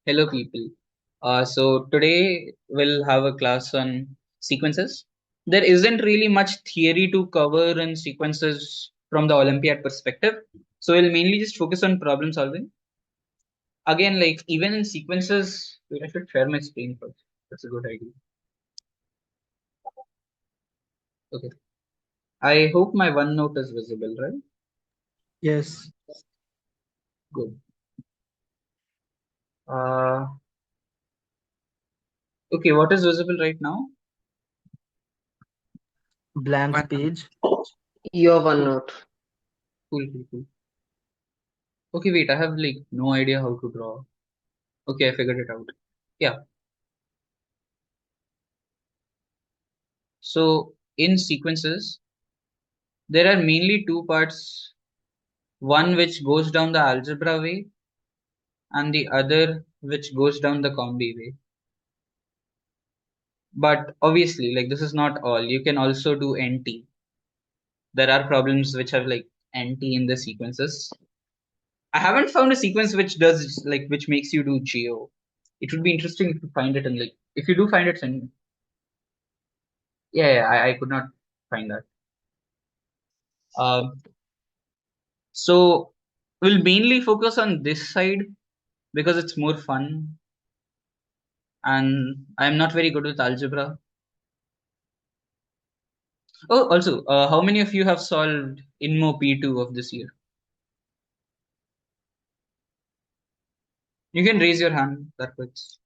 Hello, people. So today we'll have a class on sequences. There isn't really much theory to cover in sequences from the Olympiad perspective. So we'll mainly just focus on problem solving. Again, like even in sequences, wait, I should share my screen first. That's a good idea. Okay. I hope my OneNote is visible, right? Yes, Good. Uh, okay, what is visible right now? blank OneNote. page. Your OneNote. Cool, cool, cool. Okay, wait, I have like no idea how to draw. Okay, I figured it out. Yeah. So in sequences, there are mainly two parts, one which goes down the algebra way and the other which goes down the combi way. But obviously, like this is not all. You can also do NT. There are problems which have like NT in the sequences. I haven't found a sequence which does like which makes you do geo. It would be interesting if you find it and like if you do find it, send me. I could not find that. Um, so we'll mainly focus on this side because it's more fun and I'm not very good with algebra. Oh, also, how many of you have solved INMO P2 of this year? You can raise your hand. That works.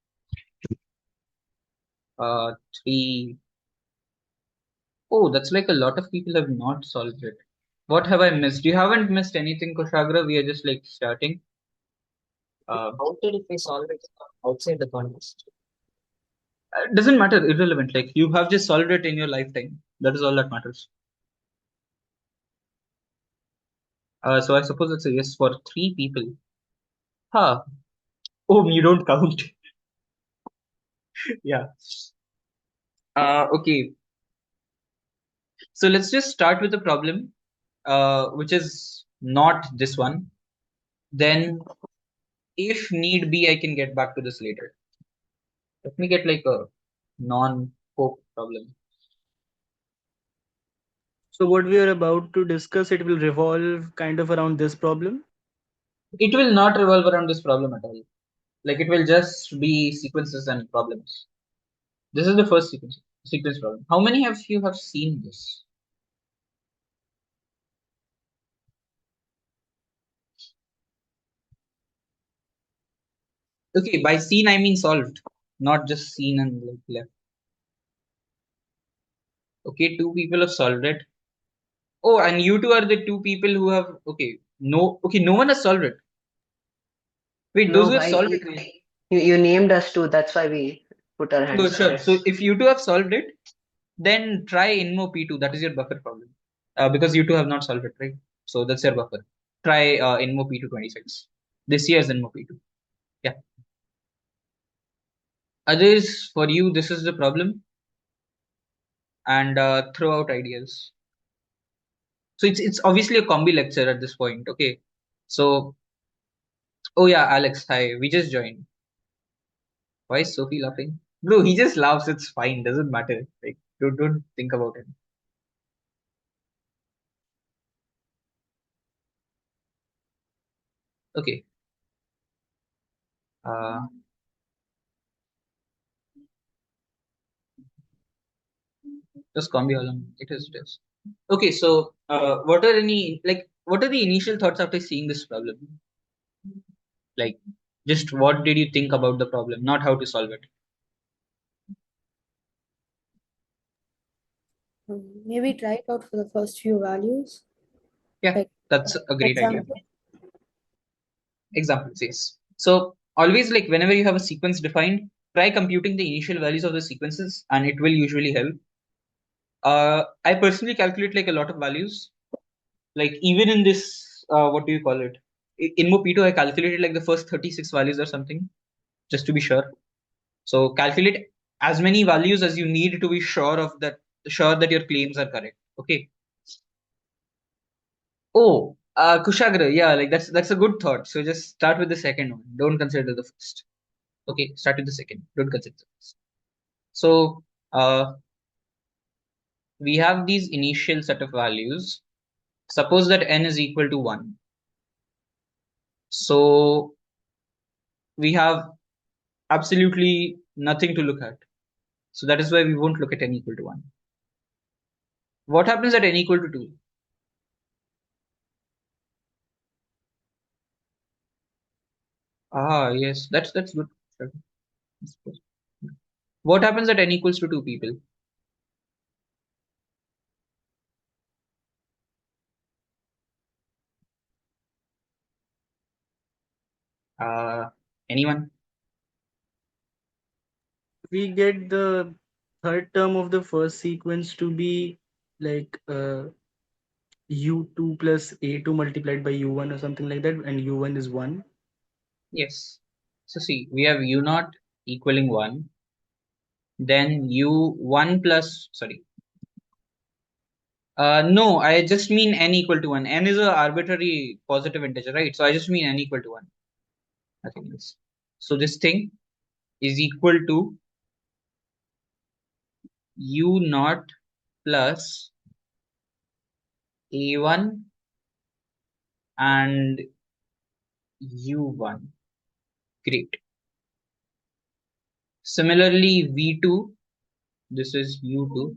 Three. Oh, that's like a lot of people have not solved it. What have I missed? You haven't missed anything, Kushagra. We are just like starting. Counted if we solve it outside the context. Doesn't matter. Irrelevant. Like you have just solved it in your lifetime. That is all that matters. So I suppose it's a yes for three people. Huh. Oh, you don't count. Yeah. Okay. So let's just start with the problem, which is not this one. Then, if need be, I can get back to this later. Let me get like a non-poke problem. So what we are about to discuss, it will revolve kind of around this problem. It will not revolve around this problem at all. Like it will just be sequences and problems. This is the first sequence problem. How many of you have seen this? Okay, by seen I mean solved, not just seen and like left. Okay, two people have solved it. Oh, and you two are the two people who have okay, no one has solved it. Wait, those No, who have I solved it. you named us too. That's why we put our Oh, hands up. sure. So if you two have solved it, then try INMO P2. That is your buffer problem. Because you two have not solved it, right? So that's your buffer. Try INMO P2 26. This year's INMO P2. Yeah. Others, for you, this is the problem. And throw out ideas. So it's obviously a combi lecture at this point. Okay. So, oh yeah, Alex, hi. We just joined. Why is Sophie laughing? Bro, he just laughs. It's fine. Doesn't matter. Like, don't think about it. Okay. Uh, just combi alone. It is. It is. Okay. So, what are the initial thoughts after seeing this problem? Like, just what did you think about the problem, not how to solve it? Maybe try it out for the first few values. Yeah, Like that's a great idea. example. Examples, yes. So always like whenever you have a sequence defined, try computing the initial values of the sequences and it will usually help. I personally calculate like a lot of values. Like even in this, what do you call it? In Mopito, I calculated like the first 36 values or something, just to be sure. So calculate as many values as you need to be sure that your claims are correct. Okay. Oh, Kushagra, yeah, like that's a good thought. So just start with the second one. Don't consider the first. Okay, start with the second. Don't consider this. So we have these initial set of values. Suppose that n is equal to 1. So we have absolutely nothing to look at. So that is why we won't look at n equal to 1. What happens at n equal to 2? Ah, yes, that's good. Sure. What happens at n equals to 2, people? Anyone? We get the third term of the first sequence to be like u2 plus a2 multiplied by u1 or something like that, and u1 is 1. Yes. So see, we have u naught equaling 1. Then u1 plus, sorry. No, I just mean n equal to 1. N is an arbitrary positive integer, right? So I just mean n equal to 1. Nothing else. So this thing is equal to u naught plus a1 and u1. Great. Similarly, v2, this is u2.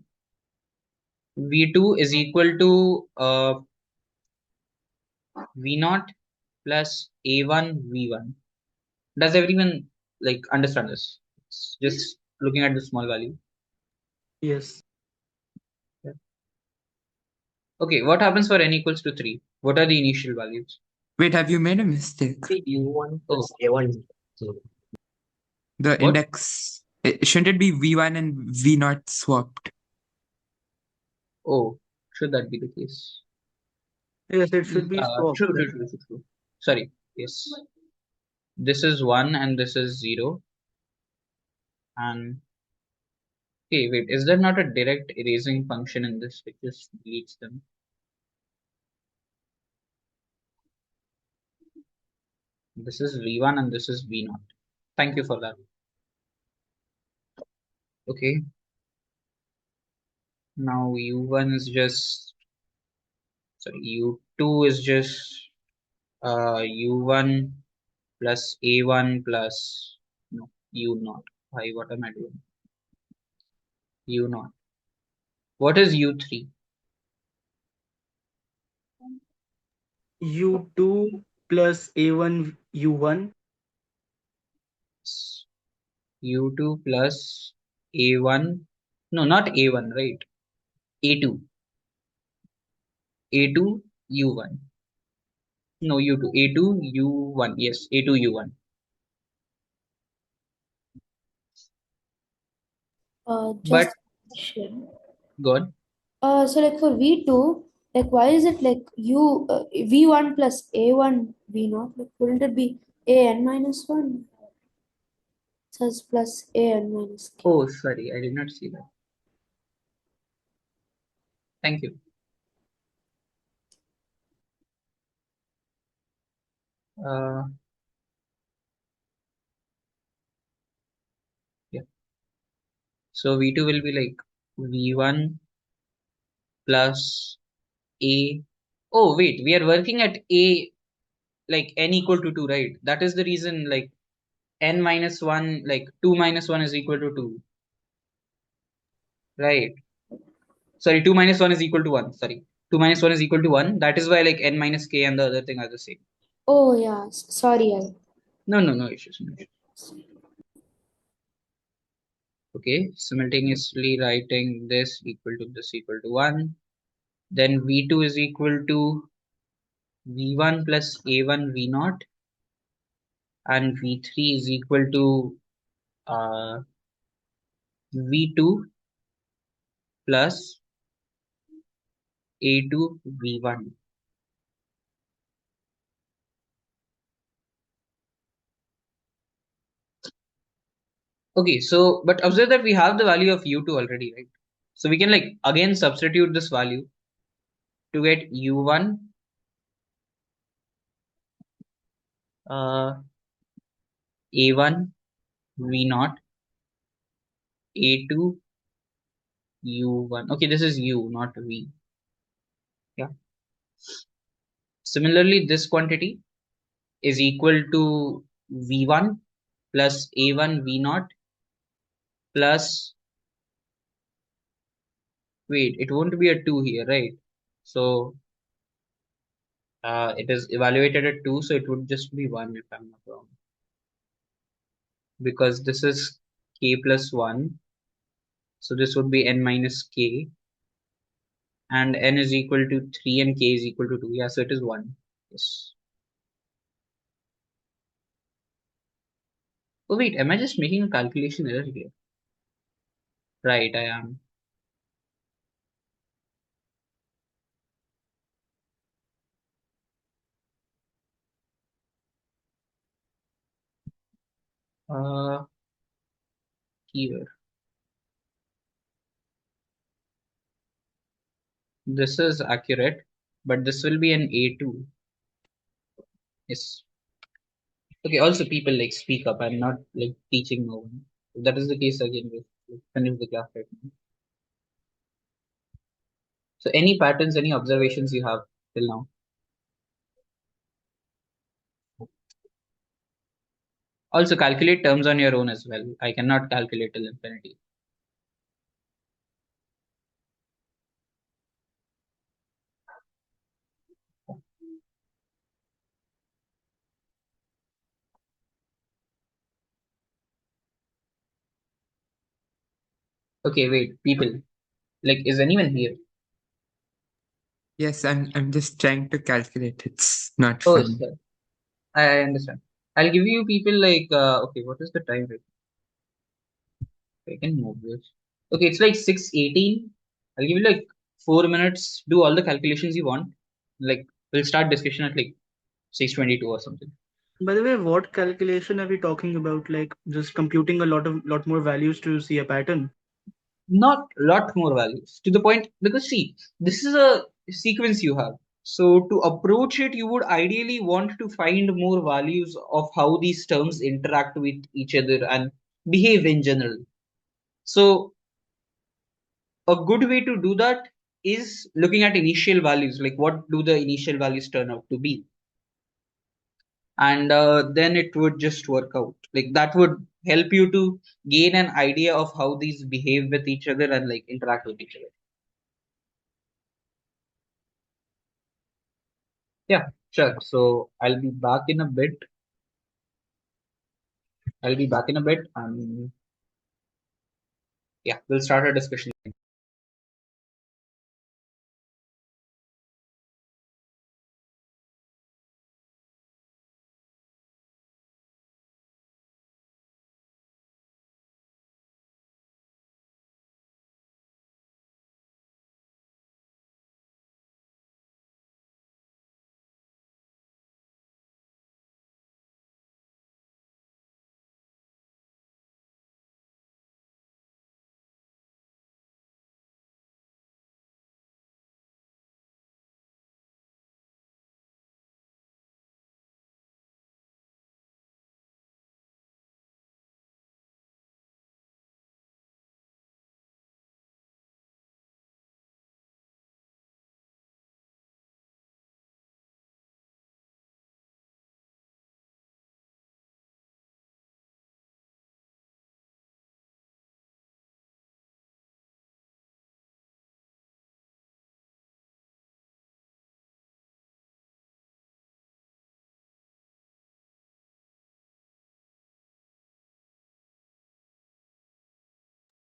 v2 is equal to v naught plus a1 v1. Does everyone like understand this? It's just looking at the small value. Yes. Yeah. Okay, what happens for n equals to 3? What are the initial values? Wait, have you made a mistake? u1 plus a1. The What? index, shouldn't it be v1 and v0 swapped? Oh, should that be the case? Yes, it should be swapped. True. Sorry, yes. This is 1 and this is 0. And okay, wait, is there not a direct erasing function in this which just deletes them? This is v1 and this is v0. Thank you for that. Okay. Now u1 is just, sorry, u2 is just u1 plus a1 plus, no, u0. Why, what am I doing? u0. What is u3? u2 plus a1 u1. u2 plus a1, no, not a1, right? a2. a2 u1. No, u2. a2 u1. Yes, a2 u1. Just But a question. God, So like for V2, like why is it like V1 plus A1 V0? Like wouldn't it be AN minus 1? So it's plus AN minus K. oh, sorry, I did not see that. Thank you. Yeah. So v2 will be like v1 plus a. Oh, wait, we are working at a like n equal to 2, right? That is the reason like n minus 1, like 2 minus 1 is equal to 2. Right. Sorry, 2 minus 1 is equal to 1. Sorry. 2 minus 1 is equal to 1. That is why like n minus k and the other thing are the same. Oh yeah, sorry. No issues. No issues. Okay, simultaneously writing this equal to this equal to 1. Then v2 is equal to v1 plus a1 v0, and v3 is equal to v2 plus a2 v1. Okay, so but observe that we have the value of u2 already, right? So we can like again substitute this value to get u1 a1 V naught, A2, U1. Okay, this is U, not V. Yeah. Similarly, this quantity is equal to V1 plus A1 V naught plus, wait, it won't be a 2 here, right? So it is evaluated at 2, so it would just be 1 if I'm not wrong. Because this is k plus 1, so this would be n minus k, and n is equal to 3 and k is equal to 2. Yeah, so it is 1. Yes. Oh wait, am I just making a calculation error here? Right, I am. Uh, Here. This is accurate, but this will be an A2. Yes. Okay, also people like speak up. I'm not like teaching no one. If that is the case, again, we like, finish the class right now. So any patterns, any observations you have till now? Also calculate terms on your own as well. I cannot calculate till infinity. Okay, wait, people. Like, is anyone here? Yes, I'm just trying to calculate. It's not Oh, fun. sir. I understand. I'll give you people like okay, what is the time right? I can move this. Okay, it's like 6:18. I'll give you like 4 minutes. Do all the calculations you want. Like we'll start discussion at like 6:22 or something. By the way, what calculation are we talking about? Like just computing a lot more values to see a pattern? Not lot more values to the point, because see, this is a sequence you have. So to approach it, you would ideally want to find more values of how these terms interact with each other and behave in general. So a good way to do that is looking at initial values, like what do the initial values turn out to be, and then it would just work out. Like that would help you to gain an idea of how these behave with each other and like interact with each other. Yeah, sure. So I'll be back in a bit, and yeah, we'll start our discussion.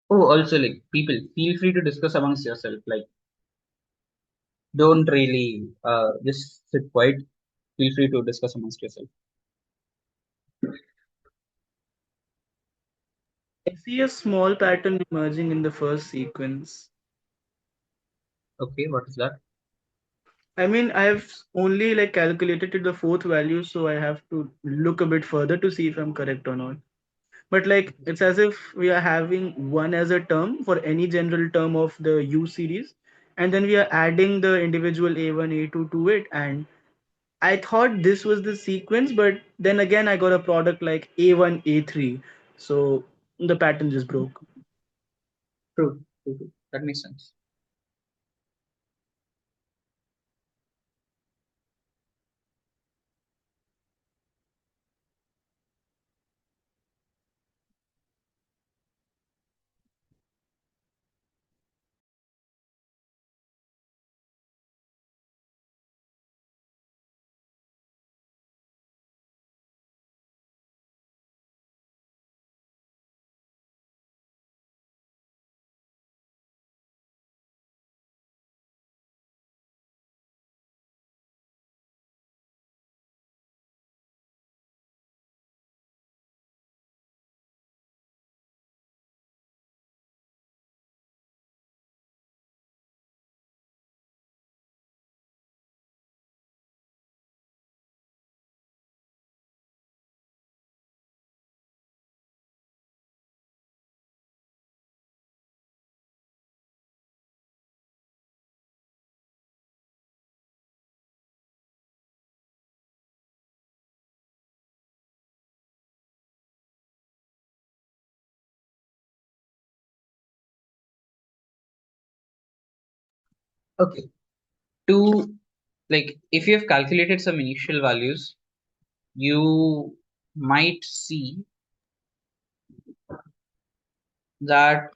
Oh, also like people, feel free to discuss amongst yourself. Like don't really just sit quiet. Feel free to discuss amongst yourself. I see a small pattern emerging in the first sequence. Okay, what is that? I mean, I have only like calculated to the fourth value, so I have to look a bit further to see if I'm correct or not. But like it's as if we are having one as a term for any general term of the U series, and then we are adding the individual A1, A2 to it. And I thought this was the sequence, but then again I got a product like A1, A3. So the pattern just broke. True. That makes sense. Okay. To if you have calculated some initial values, you might see that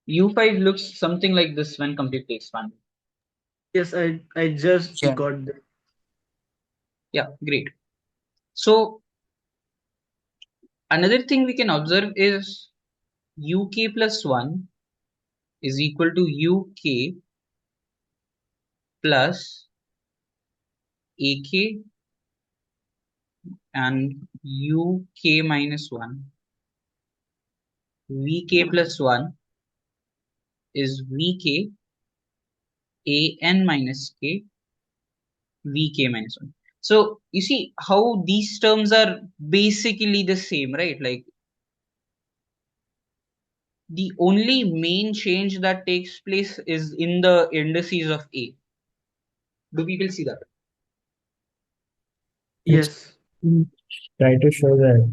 U5 looks something like this when completely expanded. Yes, I just Yeah. got that. Yeah, great. So another thing we can observe is UK plus 1 is equal to UK plus AK and UK minus 1. VK plus 1 is VK AN minus K VK minus 1. So you see how these terms are basically the same, right? Like the only main change that takes place is in the indices of A. Do people see that? It's Yes. try to show that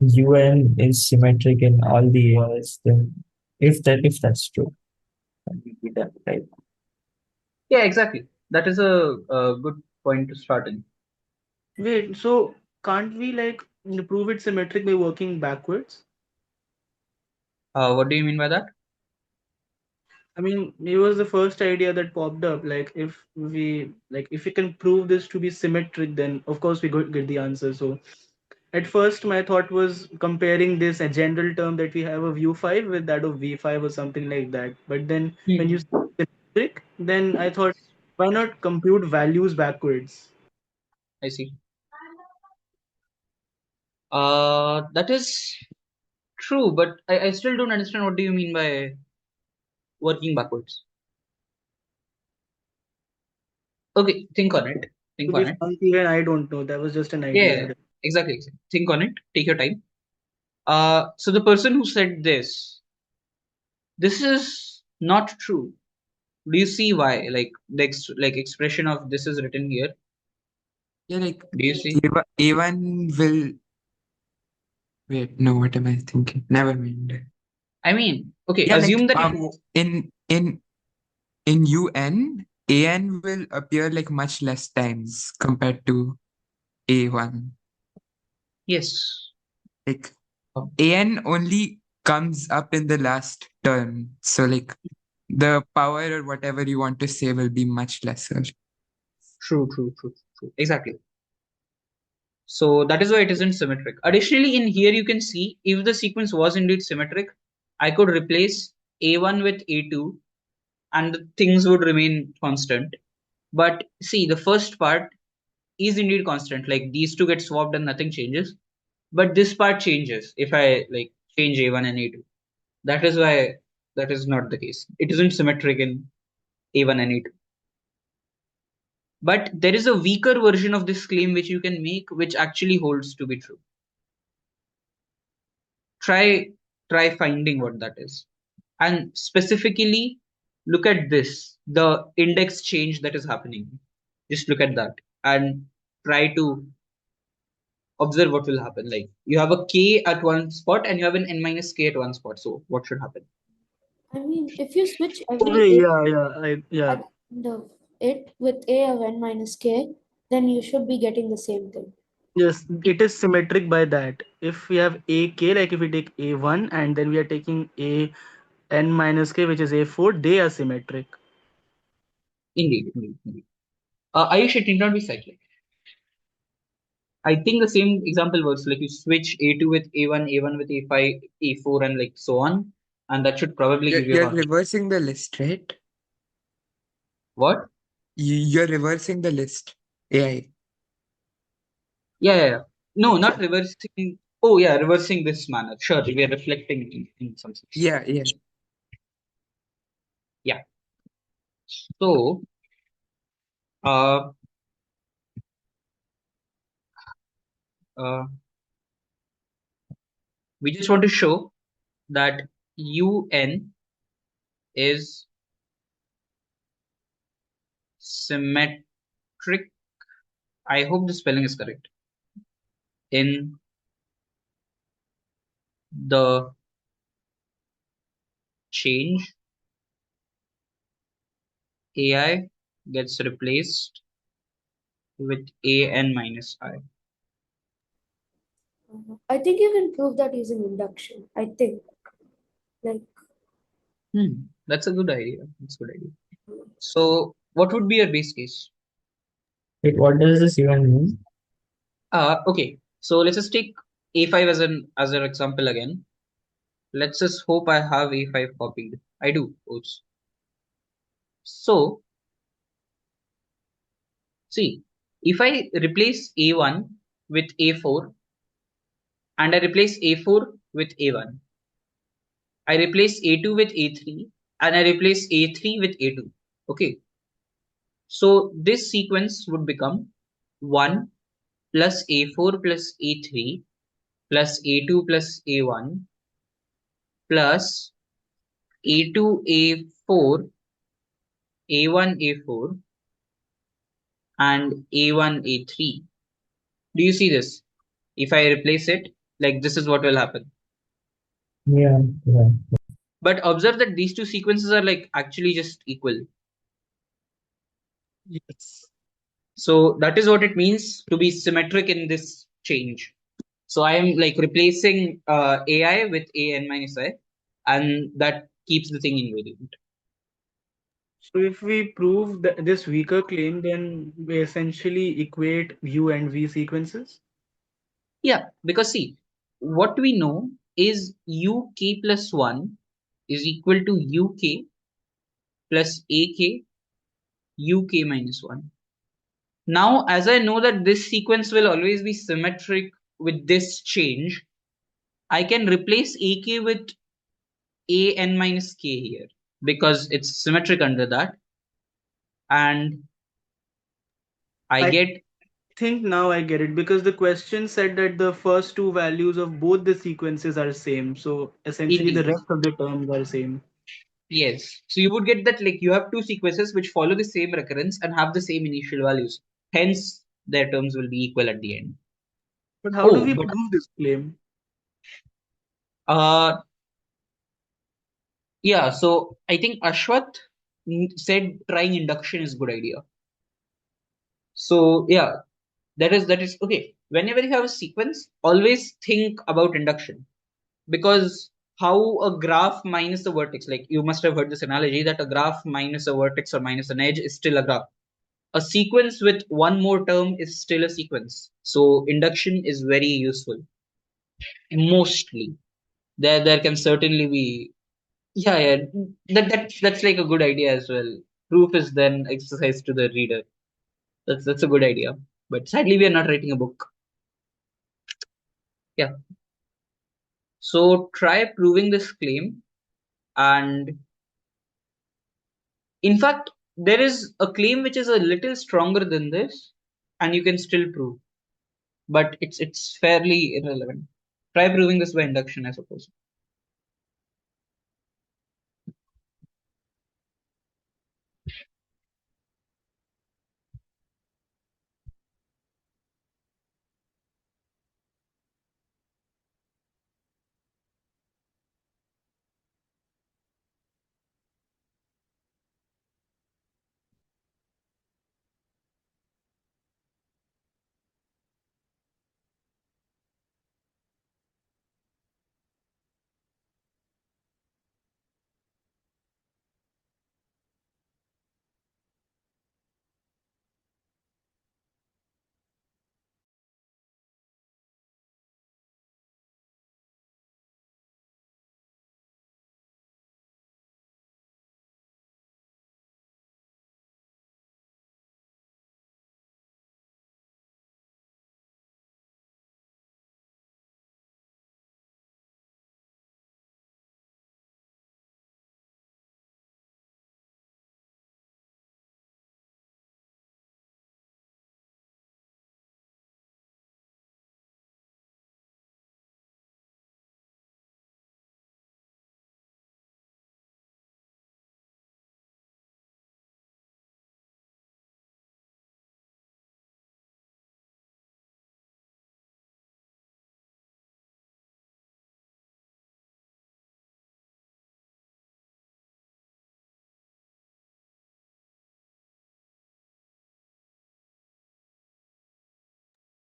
UN is symmetric in all the areas, then if that's true, that would be that right. Yeah, exactly. That is a good point to start in. Wait, so can't we prove it symmetric by working backwards? What do you mean by that? I mean, it was the first idea that popped up. If we can prove this to be symmetric, then of course we get the answer. So at first, my thought was comparing this a general term that we have of U5 with that of V5 or something like that. But then when you said symmetric, then I thought, why not compute values backwards? I see. That is true, but I still don't understand what do you mean by working backwards. Okay, think on it. To Think be on it. frank, even I don't know. That was just an Yeah, idea. exactly. Think on it. Take your time. So the person who said this is not true. Do you see why? Like like expression of this is written here. Yeah, like Do you see? A1 will wait, no, what am I thinking? Never mind. I mean, okay, Yeah, like assume that in UN, AN will appear like much less times compared to A1. yes. Like AN only comes up in the last term. So like the power or whatever you want to say will be much lesser. True. Exactly. So that is why it isn't symmetric. Additionally, in here you can see if the sequence was indeed symmetric, I could replace A1 with A2 and the things would remain constant. But see, the first part is indeed constant. Like these two get swapped and nothing changes. But this part changes if I like change A1 and A2. That is why that is not the case. It isn't symmetric in A1 and A2. But there is a weaker version of this claim which you can make, which actually holds to be true. Try finding what that is. And specifically look at this, the index change that is happening. Just look at that and try to observe what will happen. Like you have a k at one spot and you have an n minus k at one spot. So what should happen? I mean, if you switch every Okay, a yeah. at the end of it with a of n minus k, then you should be getting the same thing. Yes, it is symmetric by that. If we have AK, like if we take A1 and then we are taking A n minus k, which is A4, they are symmetric. Indeed, indeed, indeed. Ayush, it need not be cyclic. I think the same example works. Like you switch A2 with A1, A1 with A5, A4, and like so on, and that should probably You're, give you a you're function. reversing the list, right? What? You're reversing the list. AI. Yeah. No, not reversing. Oh, yeah, reversing this manner. Sure, we are reflecting in some sense. Yeah. Yeah. So, uh, uh, we just want to show that UN is symmetric. I hope the spelling is correct. In the change, AI gets replaced with an minus I. I think you can prove that using induction. I think. Like, That's a good idea. That's a good idea. So, what would be your base case? Wait, what does this even mean? Okay. So let's just take A5 as an example again. Let's just hope I have A5 copied. I do. Oops. So, see, if I replace A1 with A4 and I replace A4 with A1, I replace A2 with A3 and I replace A3 with A2. Okay. So this sequence would become 1 plus A4 plus A3 plus A2 plus A1 plus A2 A4 A1 A4 and A1 A3. Do you see this? If I replace it, like this is what will happen. Yeah. But observe that these two sequences are like actually just equal. Yes. So that is what it means to be symmetric in this change. So I am like replacing AI with an minus I, and that keeps the thing invariant. So if we prove this weaker claim, then we essentially equate U and V sequences. Yeah, because see, what we know is UK plus 1 is equal to UK plus AK UK minus 1. Now, as I know that this sequence will always be symmetric with this change, I can replace AK with AN minus K here because it's symmetric under that. And I I get, think now I get it because the question said that the first two values of both the sequences are same. So essentially the indeed, rest of the terms are same. yes. So you would get that like you have two sequences which follow the same recurrence and have the same initial values. Hence, their terms will be equal at the end. But how do Oh, we but prove this claim? uh, yeah. So I think Ashwath said trying induction is a good idea. So yeah, that is okay. Whenever you have a sequence, always think about induction because how a graph minus a vertex, like you must have heard this analogy that a graph minus a vertex or minus an edge is still a graph. A sequence with one more term is still a sequence. So induction is very useful. Mostly, there can certainly be yeah. That's like a good idea as well. Proof is then exercise to the reader. That's a good idea. But sadly, we are not writing a book. Yeah. So try proving this claim, and in fact, there is a claim which is a little stronger than this, and you can still prove, but it's fairly irrelevant. Try proving this by induction, I suppose.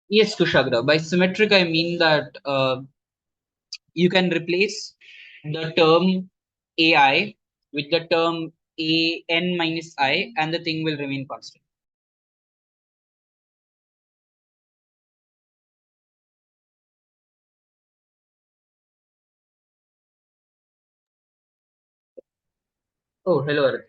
Yes, Kushagra. By symmetric, I mean that you can replace the term AI with the term an minus I, and the thing will remain constant. Oh, hello, Arun.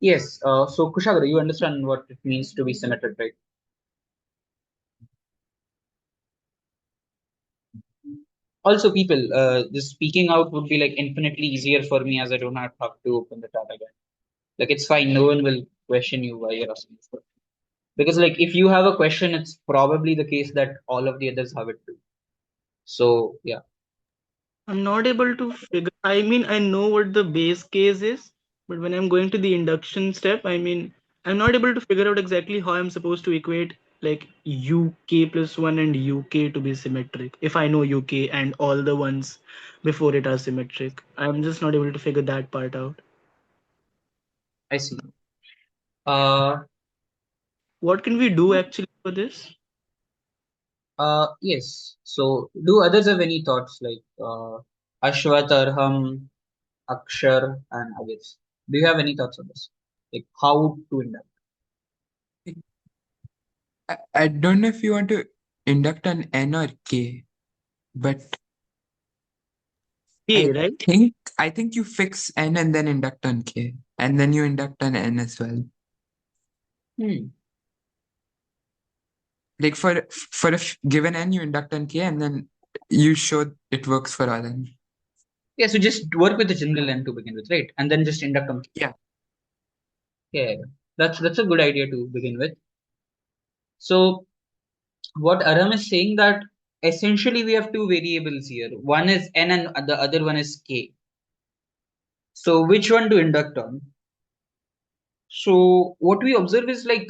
Yes. So, Kushagra, you understand what it means to be symmetric, right? Also, people, just speaking out would be like infinitely easier for me as I don't have to open the tab again. Like, it's fine. No one will question you why you're asking for. Because, like, if you have a question, it's probably the case that all of the others have it too. So, yeah, I'm not able to figure. I mean, I know what the base case is, but when I'm going to the induction step, I mean, I'm not able to figure out exactly how I'm supposed to equate like UK plus one and UK to be symmetric. If I know UK and all the ones before it are symmetric, I'm just not able to figure that part out. I see. Uh, What can we do actually for this? yes. So, do others have any thoughts like Ashwat, Arham, Akshar, and others? Do you have any thoughts on this? Like how to induct? I don't know if you want to induct an N or K, but K, I right? think you fix N and then induct on K, and then you induct on N as well. Hmm. Like for given N, you induct on K, and then you show it works for all N. Yeah. So just work with the general N to begin with, right? And then just induct on. Yeah. Yeah. That's a good idea to begin with. So what Aram is saying that essentially we have two variables here. One is N and the other one is K. So which one to induct on? So what we observe is like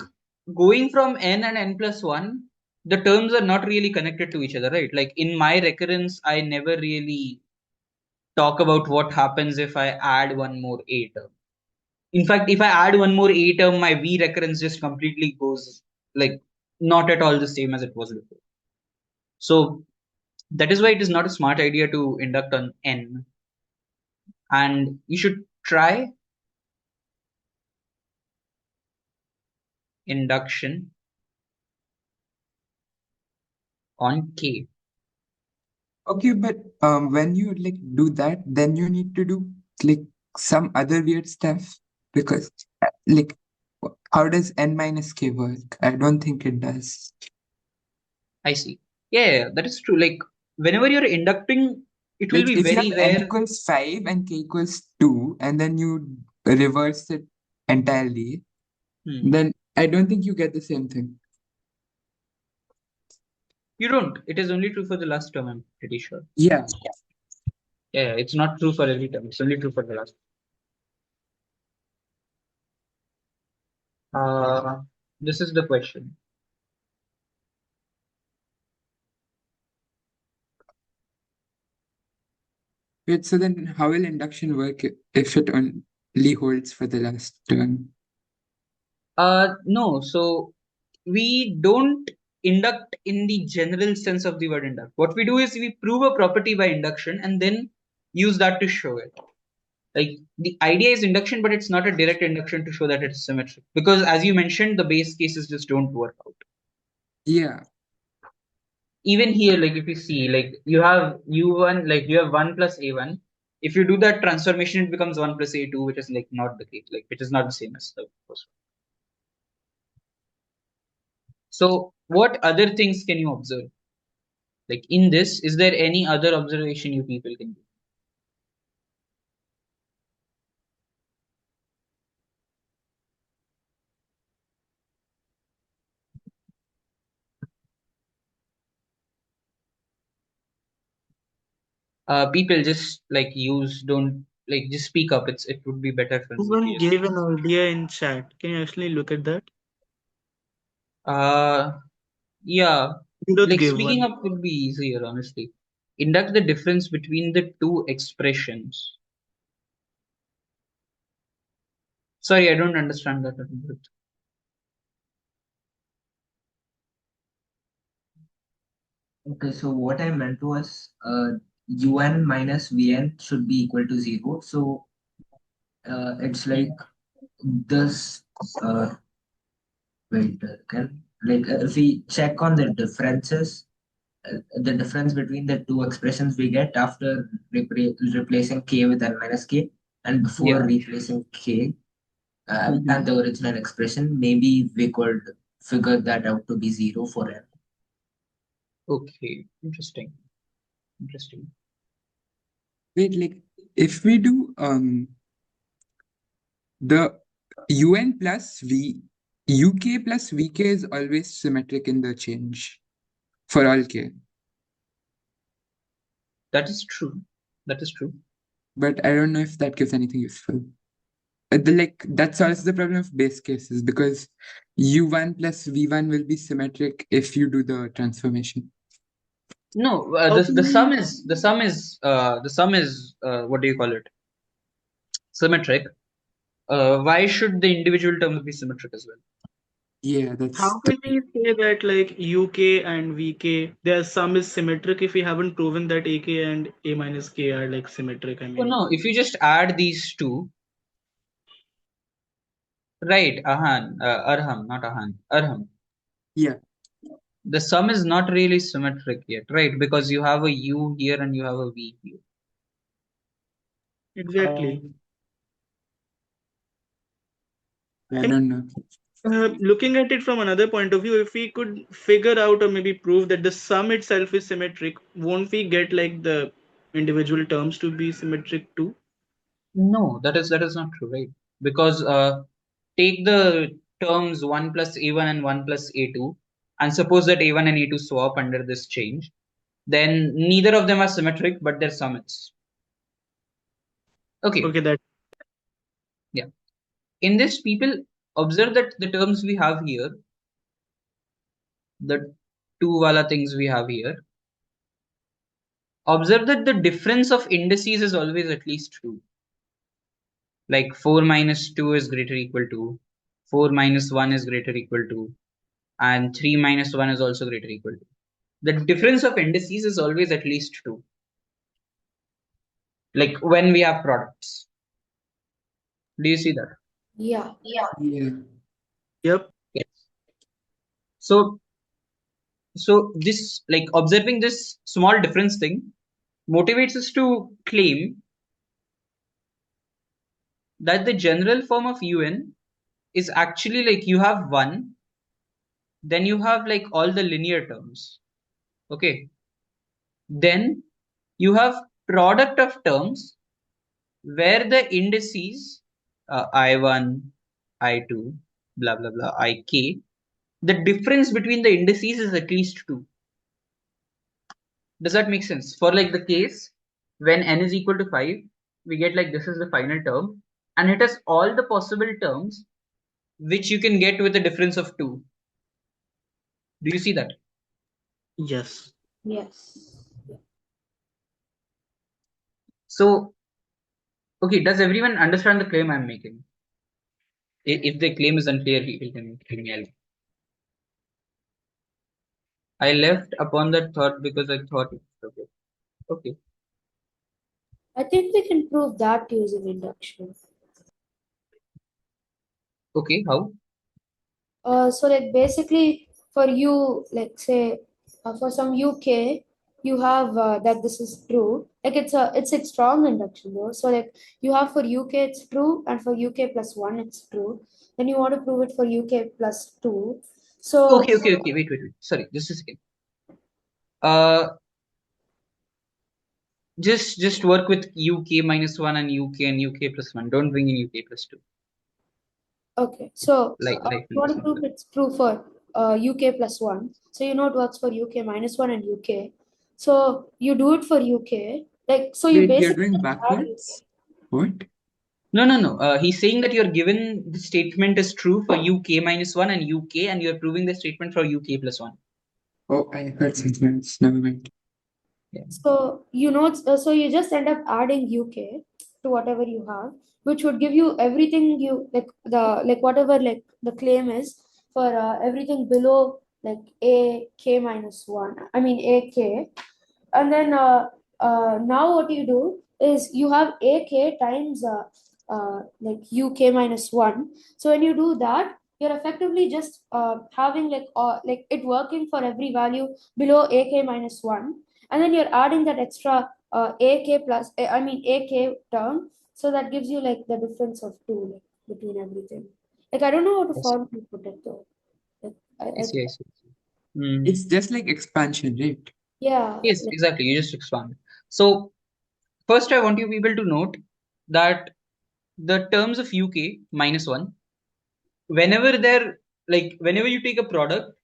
going from n and n plus 1, the terms are not really connected to each other, right? Like in my recurrence, I never really talk about what happens if I add one more a term. In fact, if I add one more a term, my v recurrence just completely goes like not at all the same as it was before. So that is why it is not a smart idea to induct on n. And you should try induction on k. Okay, but when you like do that, then you need to do like some other weird stuff because like how does N minus K work? I don't think it does. I see. Yeah, that is true. Like whenever you're inducting, it will Like be if you very have N rare. equals 5 and K equals 2, and then you reverse it entirely, Hmm. then I don't think you get the same thing. You don't. It is only true for the last term, I'm pretty sure. Yeah. Yeah, it's not true for every term. It's only true for the last. Uh, this is the question. Wait, so then how will induction work if it only holds for the last term? No. So we don't induct in the general sense of the word induct. What we do is we prove a property by induction and then use that to show it. Like the idea is induction, but it's not a direct induction to show that it's symmetric. Because as you mentioned, the base cases just don't work out. Yeah. Even here, like if you see, like you have u1, like you have 1 plus a1. If you do that transformation, it becomes 1 plus a2, which is like not the case, like which is not the same as the first one. So what other things can you observe? Like in this, is there any other observation you people can do? People just like use, don't like just speak up. It would be better for me if Someone you just. gave an idea in chat. Can you actually look at that? Uh, yeah, Vinod like gave speaking one. up would be easier, honestly. Induct the difference between the two expressions. Sorry, I don't understand that a little bit. Okay, so what I meant was un minus vn should be equal to 0. So it's like this. Wait, can like if we check on the differences, the difference between the two expressions we get after replacing k with n minus k and before Yeah. replacing k and Mhm. the original expression, maybe we could figure that out to be 0 for n. Okay. Interesting. Interesting. Wait, like if we do the un plus v uk plus vk is always symmetric in the change for all k. That is true. That is true. But I don't know if that gives anything useful. That solves the problem of base cases because u1 plus v1 will be symmetric if you do the transformation. No, How the can the sum we is what do you call it? Symmetric. Why should the individual terms be symmetric as well? Yeah, how that's can we say that like UK and VK their sum is symmetric if we haven't proven that AK and A minus K are like symmetric? I Oh mean, no, if you just add these two, right? Arham, not Ahan. Arham. yeah. The sum is not really symmetric yet, right? Because you have a U here and you have a V here. exactly. I I don't know. Looking at it from another point of view, if we could figure out or maybe prove that the sum itself is symmetric, won't we get like the individual terms to be symmetric too? No, that is not true, right? Because take the terms 1 plus a1 and 1 plus a2, and suppose that a1 and a2 swap under this change, then neither of them are symmetric, but their sum is. Okay, Okay, that yeah. In this, people observe that the terms we have here, the two wala things we have here, observe that the difference of indices is always at least 2. Like 4 minus 2 is greater equal to, 4 minus 1 is greater equal to, and 3 minus 1 is also greater equal to. The difference of indices is always at least 2. Like when we have products. Do you see that? Yeah. Yeah. yep. Yes. So this, like observing this small difference thing motivates us to claim that the general form of un is actually like you have 1, then you have like all the linear terms. Okay. Then you have product of terms where the indices I1, I2, blah blah blah, Ik, the difference between the indices is at least 2. Does that make sense? For like the case when n is equal to 5, we get like this is the final term, and it has all the possible terms which you can get with a difference of 2. Do you see that? Yes. Yes. So, okay, does everyone understand the claim I'm making? If the claim is unclear, you can tell me. I left upon that thought because I thought it's okay. Okay. I think we can prove that using induction. Okay. How? So like basically for you, like say for some UK, you have that this is true. Like it's a strong induction though. So like you have for UK it's true, and for UK plus one it's true. Then you want to prove it for UK plus two. So Okay. Wait. Sorry, just a second. Uh, just work with UK minus one and UK plus one. Don't bring in UK plus two. okay, so Like you want to prove simple. it's true for UK plus one. So you know it works for UK minus one and UK. So you do it for UK. Like so you Wait, you're basically doing add UK. backwards? What? No. He's saying that you're given the statement is true for UK minus one and UK, and you're proving the statement for UK plus one. Oh, I heard something else. Never mind. Yeah. So you know, so you just end up adding UK. to whatever you have, which would give you everything you whatever the claim is for everything below a k minus 1, I mean a k. And then now what you do is you have ak times uk minus 1. So when you do that, you're effectively just having it working for every value below ak minus 1, and then you're adding that extra ak plus I mean ak term, so that gives you the difference of 2 between everything. I don't know how to Yes. formally put it though. I see, I see. Hmm. It's just like expansion, right? Yeah, Yes, exactly. You just expand. So first, I want you people to note that the terms of UK minus 1, whenever you take a product,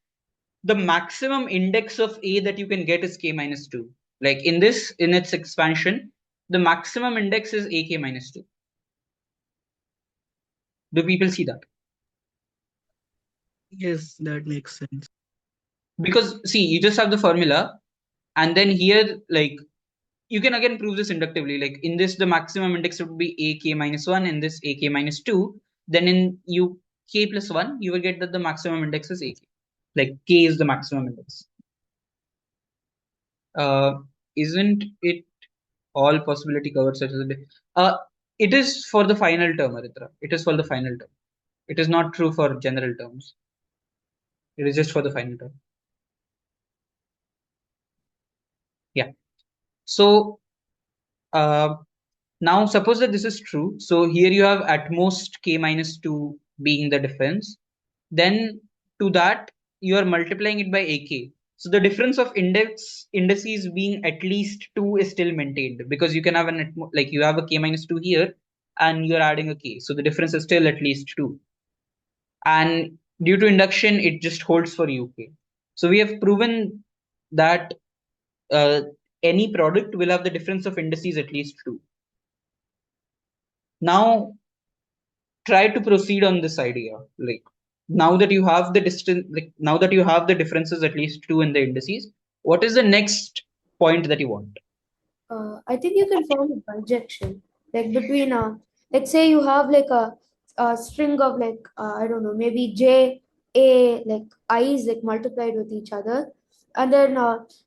the maximum index of A that you can get is K minus 2. Like in its expansion, the maximum index is AK minus 2. Do people see that? Yes, that makes sense. Because see, you just have the formula, and then here, you can again prove this inductively. Like in this, the maximum index would be AK minus 1, in this AK minus 2. Then in UK plus 1, you will get that the maximum index is AK. Like K is the maximum index. Isn't it all possibility covered such as it is for the final term, Aritra. It is for the final term. It is not true for general terms. It is just for the final term. Yeah. So uh, now suppose that this is true. So here you have at most k minus 2 being the difference. Then to that you are multiplying it by ak. So the difference of indices being at least 2 is still maintained, because you can have you have a k minus 2 here and you're adding a k. So the difference is still at least 2. And due to induction, it just holds for UK. So we have proven that uh, any product will have the difference of indices at least 2. Now try to proceed on this idea. Like now that you have the distance, now that you have the differences at least 2 in the indices, what is the next point that you want? I think you can form a bijection, between say you have a string of I don't know, maybe j a i's multiplied with each other, and then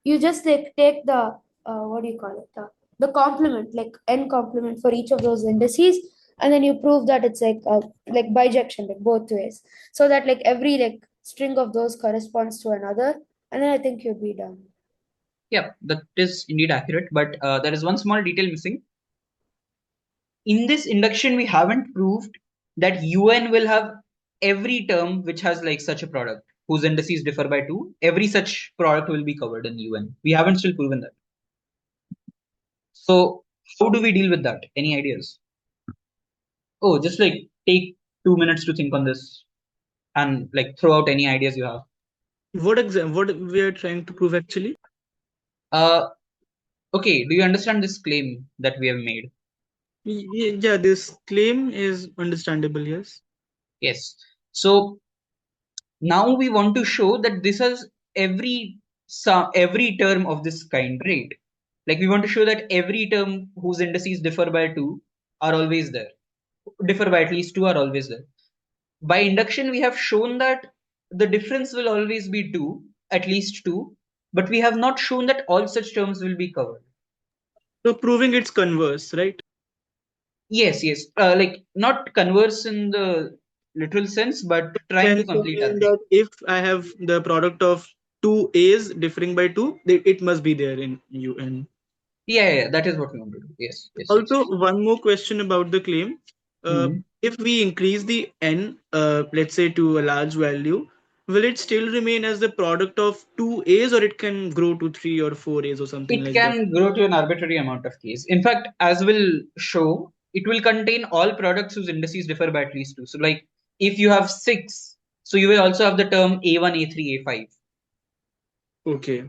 you just take the what do you call it, the complement, n complement for each of those indices, and then you prove that it's bijection, both ways, so that every string of those corresponds to another, and then I think you'll be done. Yeah, that is indeed accurate, but there is one small detail missing. In this induction, we haven't proved that UN will have every term which has such a product whose indices differ by 2. Every such product will be covered in UN. We haven't still proven that. So how do we deal with that? Any ideas? Oh, just take 2 minutes to think on this and throw out any ideas you have. What we are trying to prove actually? Uh, okay. Do you understand this claim that we have made? Yeah, this claim is understandable. Yes. Yes. So now we want to show that this has every term of this kind, right? Like we want to show that every term whose indices differ by 2 are always there. Differ by at least 2 are always there. By induction, we have shown that the difference will always be 2, at least 2, but we have not shown that all such terms will be covered. So proving its converse, right? Yes, yes. Not converse in the literal sense, but trying Can to you complete our mean thing. that if I have the product of two A's differing by two, it must be there in UN? Yeah, yeah, yeah, that is what we want to do. Yes, yes, yes. Also, one more question about the claim. Mhm. If we increase the n, let's say to a large value, will it still remain as the product of two A's, or it can grow to three or four A's or something It like that? can grow to an arbitrary amount of keys. In fact, as we'll show, it will contain all products whose indices differ by at least 2. So, if you have 6, so you will also have the term A1, A3, A5. Okay.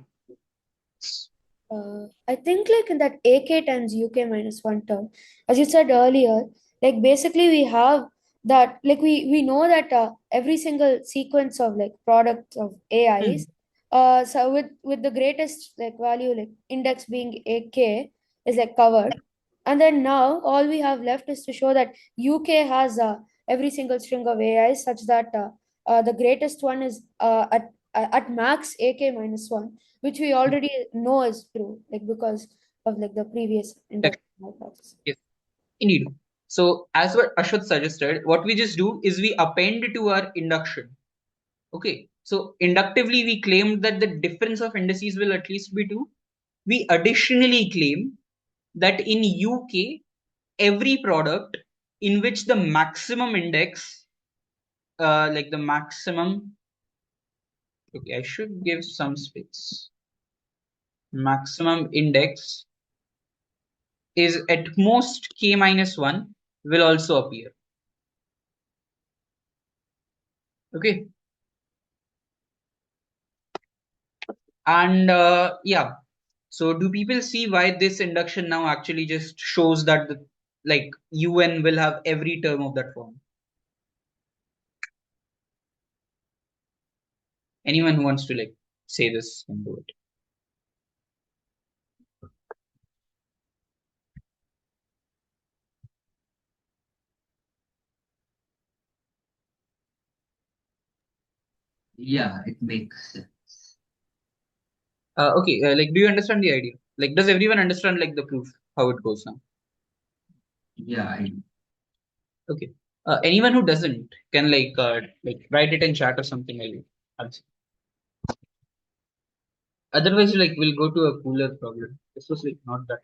I think in that AK times UK minus 1 term, as you said earlier, basically we have that, we know that every single sequence of products of AIs, so with the greatest value index being AK is covered. And then now all we have left is to show that UK has every single string of AI such that the greatest one is at max AK minus 1, which we already know is true, like because of like the previous induction hypothesis. Yes, indeed. So as what Ashwat suggested, what we just do is we append to our induction. Okay. So inductively we claimed that the difference of indices will at least be 2. We additionally claim that in UK, every product in which the maximum index, like the maximum, okay, I should give some space. Maximum index is at most k minus 1 will also appear. Okay. And yeah, so do people see why this induction now actually just shows that the, like UN will have every term of that form? Anyone who wants to like say this can do it. Yeah, it makes sense. Okay, like do you understand the idea? Like, does everyone understand like the proof how it goes now? Yeah, I Okay. Anyone who doesn't can like write it in chat or something like that. Otherwise, like we'll go to a cooler problem. This was like not that.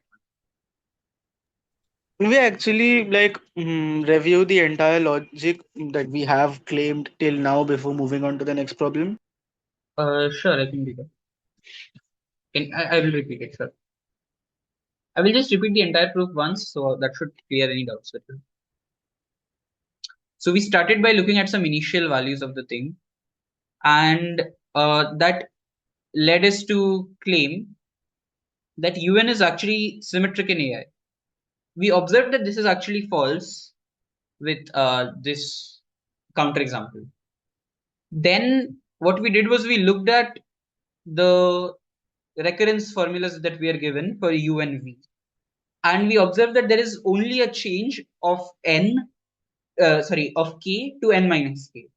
We actually review the entire logic that we have claimed till now before moving on to the next problem. Sure, I can do that. I will repeat it, sure. I will just repeat the entire proof once, so that should clear any doubts with you. So we started by looking at some initial values of the thing, and that led us to claim that UN is actually symmetric in AI. We observed that this is actually false with this counterexample. Then what we did was we looked at the recurrence formulas that we are given for U and V. And we observed that there is only a change of of k to n minus k.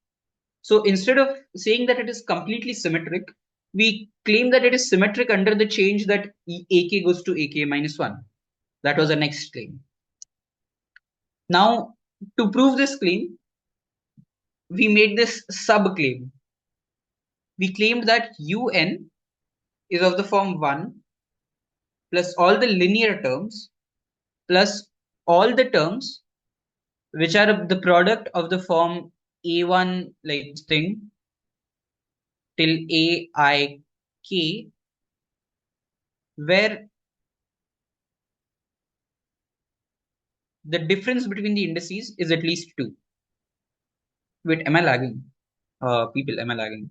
So instead of saying that it is completely symmetric, we claim that it is symmetric under the change that ak goes to ak minus 1. That was the next claim. Now, to prove this claim, we made this sub claim. We claimed that un is of the form 1 plus all the linear terms plus all the terms which are the product of the form a1 like thing till aik, where the difference between the indices is at least 2. Wait, am I lagging? People, am I lagging?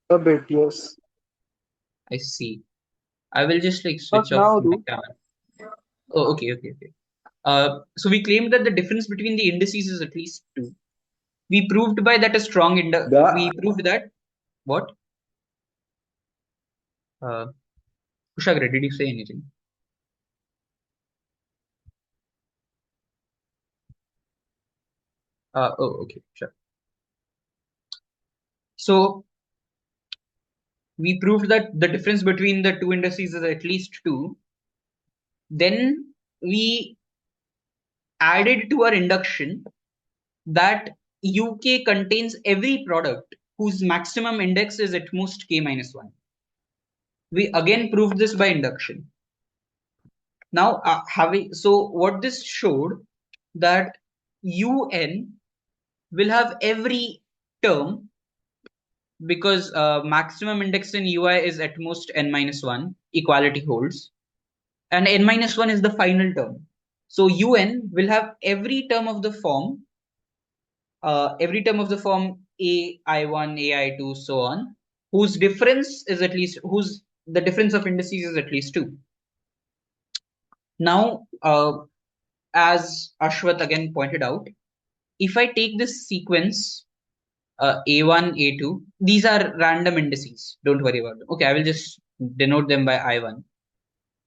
A bit, yes. I see. I will just like Not switch off now, my though. camera. Oh, okay. So we claimed that the difference between the indices is at least 2. We proved by that a strong we proved that what? Uh, Kushagra, did you say anything? Oh, okay, sure. So we proved that the difference between the two indices is at least 2. Then we added to our induction that UK contains every product whose maximum index is at most k minus 1. We again proved this by induction. Now, so what this showed that UN will have every term because maximum index in UI is at most n minus 1, equality holds, and n minus 1 is the final term. So UN will have every term of the form AI1, AI2, so on, whose difference is at least, whose the difference of indices is at least 2. Now, as Ashwat again pointed out, if I take this sequence A1, A2, these are random indices. Don't worry about them. Okay, I will just denote them by I1.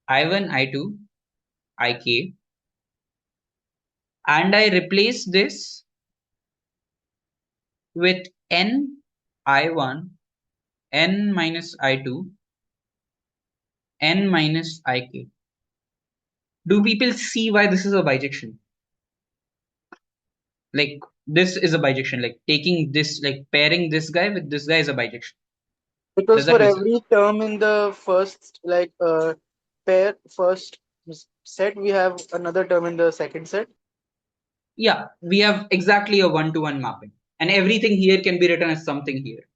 I1, I2, ik, and I replace this with n I1, n minus I2, n minus ik. Do people see why this is a bijection? Like this is a bijection, like taking this, like pairing this guy with this guy is a bijection. Because Does that for make sense? every term in the first pair first set, we have another term in the second set. Yeah, we have exactly a one-to-one mapping, and everything here can be written as something here.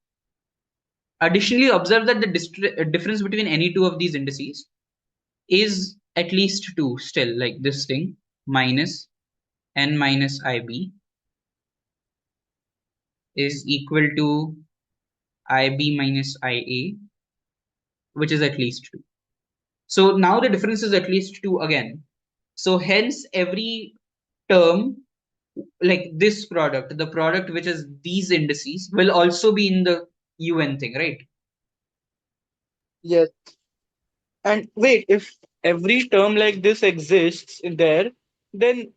Additionally, observe that the difference between any two of these indices is at least 2 still, like this thing, minus n minus ib is equal to ib minus ia, which is at least 2. So now the difference is at least 2 again. So hence every term, like this product, the product which is these indices, will also be in the un thing, right? Yes. And wait, if every term like this exists in there, then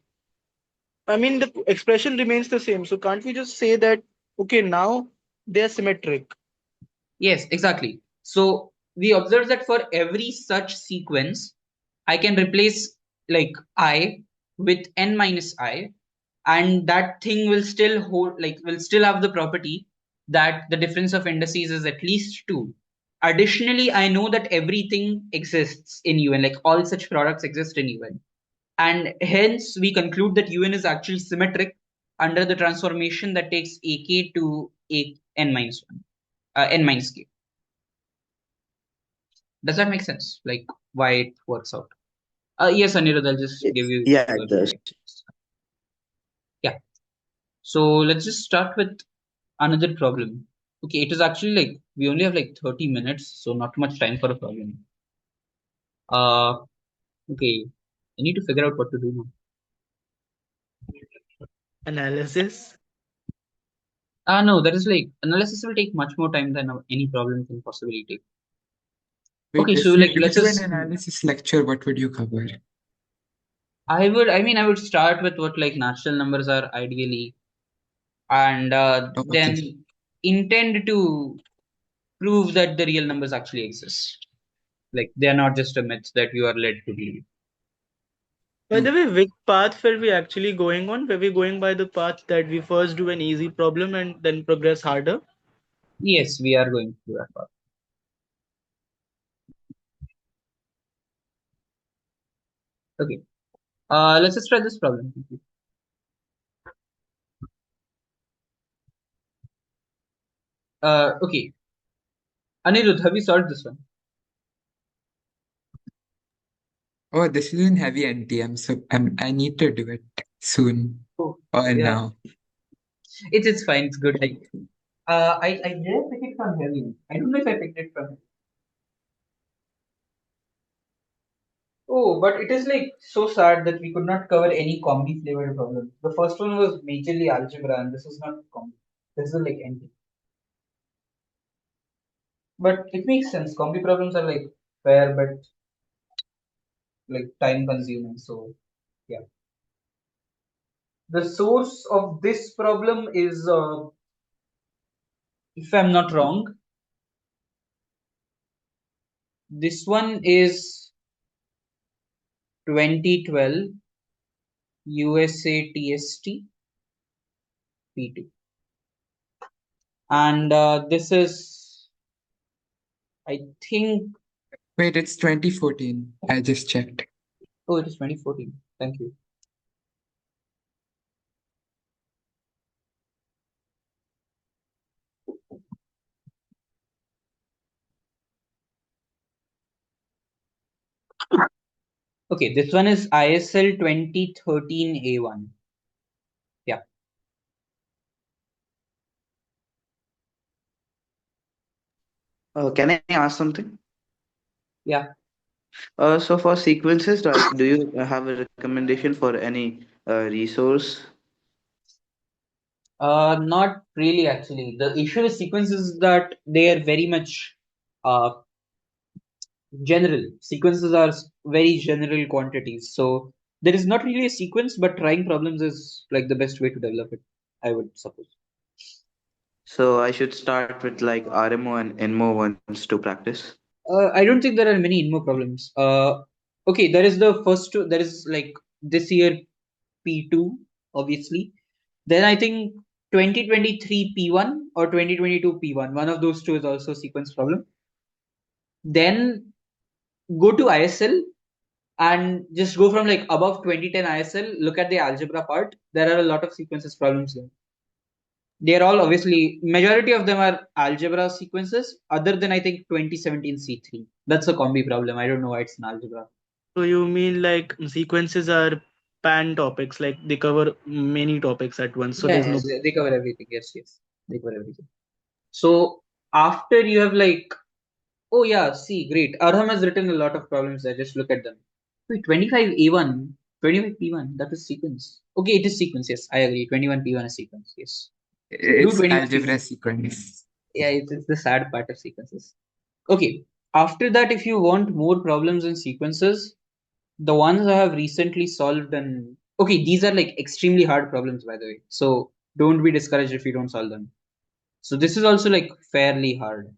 I mean the expression remains the same. So can't we just say that okay, now they're symmetric? Yes, exactly. So we observe that for every such sequence, I can replace like I with n minus I, and that thing will still hold, like will still have the property that the difference of indices is at least 2. Additionally, I know that everything exists in UN, like all such products exist in UN. And hence we conclude that UN is actually symmetric under the transformation that takes AK to n minus 1, n minus k. Does that make sense? Like why it works out? Yes, Anirudh, I'll just give you Yeah, it does. yeah. So let's just start with another problem. Okay, it is actually like we only have like 30 minutes, so not much time for a problem. Okay, I need to figure out what to do now. Analysis. No, that is like analysis will take much more time than any problem can possibly take. Wait, Okay, so if you like do let's an just. analysis lecture, what would you cover? I would start with what like natural numbers are ideally, and Oh, okay. then intend to prove that the real numbers actually exist. Like they are not just a myth that you are led to believe. By the way, which path were we actually going on? Were we going by the path that we first do an easy problem and then progress harder? Yes, we are going through that path. Okay. Let's just try this problem. Okay. Anirudh, have you solved this one? Oh, this is in heavy NTM, so I need to do it soon Oh, or yeah. now. It's fine. It's good. Like, I did pick it from heavy. I don't know if I picked it from. Oh, but it is like so sad that we could not cover any combi flavored problem. The first one was majorly algebra, and this is not combi. This is like NT. But it makes sense. Combi problems are like fair, but like time consuming. So yeah. The source of this problem is, if I'm not wrong, this one is 2012 USA TST P2. And this is, I think, Wait, it's 2014. I just checked. oh, it is 2014. Thank you. Okay, this one is ISL 2013 A1. Yeah. Can I ask something? Yeah. So for sequences, do you have a recommendation for any resource? Not really actually. The issue with sequences is that they are very much uh General sequences are very general quantities, so there is not really a sequence, but trying problems is like the best way to develop it, I would suppose. So I should start with like RMO and NMO ones to practice. I don't think there are many INMO problems. Okay, there is the first two. There is like this year P2, obviously. Then I think 2023 P1 or 2022 P1. One of those two is also a sequence problem. Then go to ISL and just go from like above 2010 ISL. Look at the algebra part. There are a lot of sequences problems there. They are all obviously, majority of them are algebra sequences, other than I think 2017 C3. That's a combi problem. I don't know why it's an algebra. So you mean like sequences are pan topics, like they cover many topics at once. So Yeah, there's yeah, no. they cover everything. Yes, yes, they cover everything. So after you have like, oh yeah, see, great. Arham has written a lot of problems there. Just look at them. Wait, 25 A1, 25 P1, that is sequence. Okay, it is sequence. Yes, I agree. 21 P1 is sequence. Yes. Do It's 21 algebra P1. sequence. Yeah, it's the sad part of sequences. Okay, after that, if you want more problems in sequences, the ones I have recently solved, and okay, these are like extremely hard problems, by the way. So don't be discouraged if you don't solve them. So this is also like fairly hard.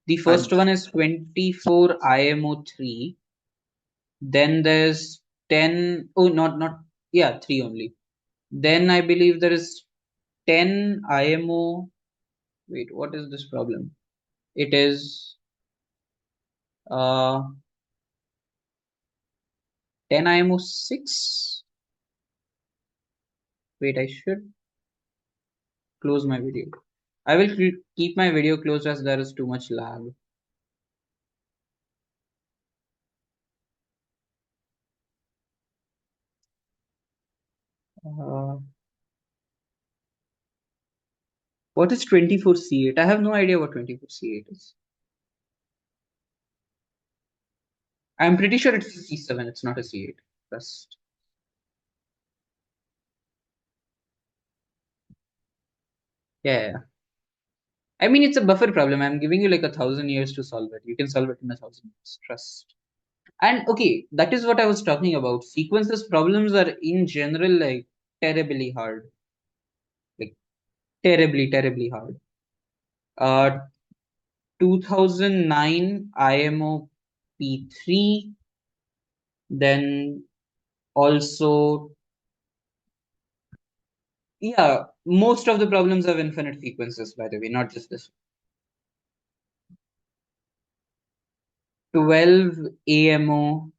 The first And one is 24 IMO3. Then there's 10. Oh, not yeah, 3 only. Then I believe there is 10 IMO. Wait, what is this problem? It is 10 IMO6. Wait, I should close my video. I will keep my video closed as there is too much lag. Uh, what is 24C8? I have no idea what 24C8 is. I'm pretty sure it's a C7, it's not a C8. Just yeah. I mean, it's a buffer problem. I'm giving you like 1,000 years to solve it. You can solve it in 1,000 years. Trust. And okay, that is what I was talking about. Sequences problems are in general like terribly hard. Like terribly, terribly hard. 2009 IMO P3. Then also, yeah, most of the problems have infinite sequences, by the way, not just this. 12 AMO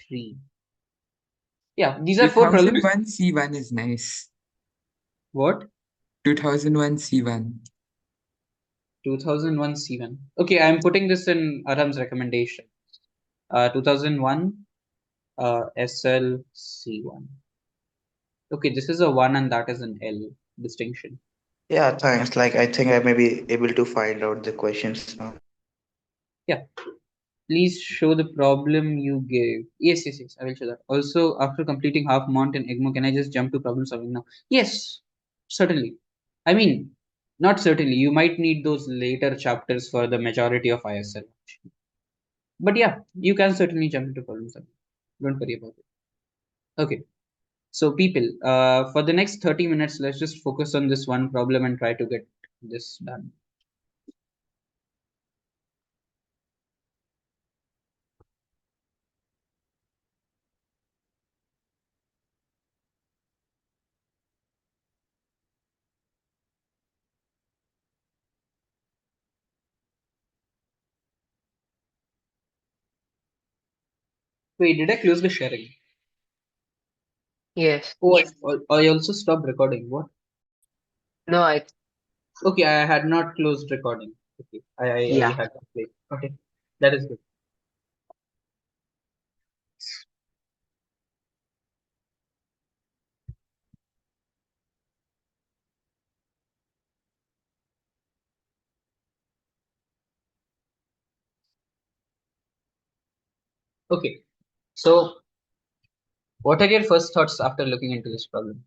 3. Yeah, these are 4 problems. 2001 C1 is nice. What? 2001 C1. 2001 C1. Okay, I'm putting this in Aram's recommendation. 2001 SL C1. Okay, this is a 1 and that is an L distinction. Yeah, thanks. Like I think I may be able to find out the questions now. Yeah. Please show the problem you gave. Yes, yes, yes. I will show that. Also, after completing half mount in EGMO, can I just jump to problem solving now? Yes, certainly. I mean, not certainly. You might need those later chapters for the majority of ISL. But yeah, you can certainly jump into problem solving. Don't worry about it. Okay. So people, for the next 30 minutes, let's just focus on this one problem and try to get this done. Wait, did I close the sharing? Yes. Oh, I also stopped recording. What? No, I Okay, I had not closed recording. Okay, I yeah. had to play. Okay, that is good. Okay, so what are your first thoughts after looking into this problem?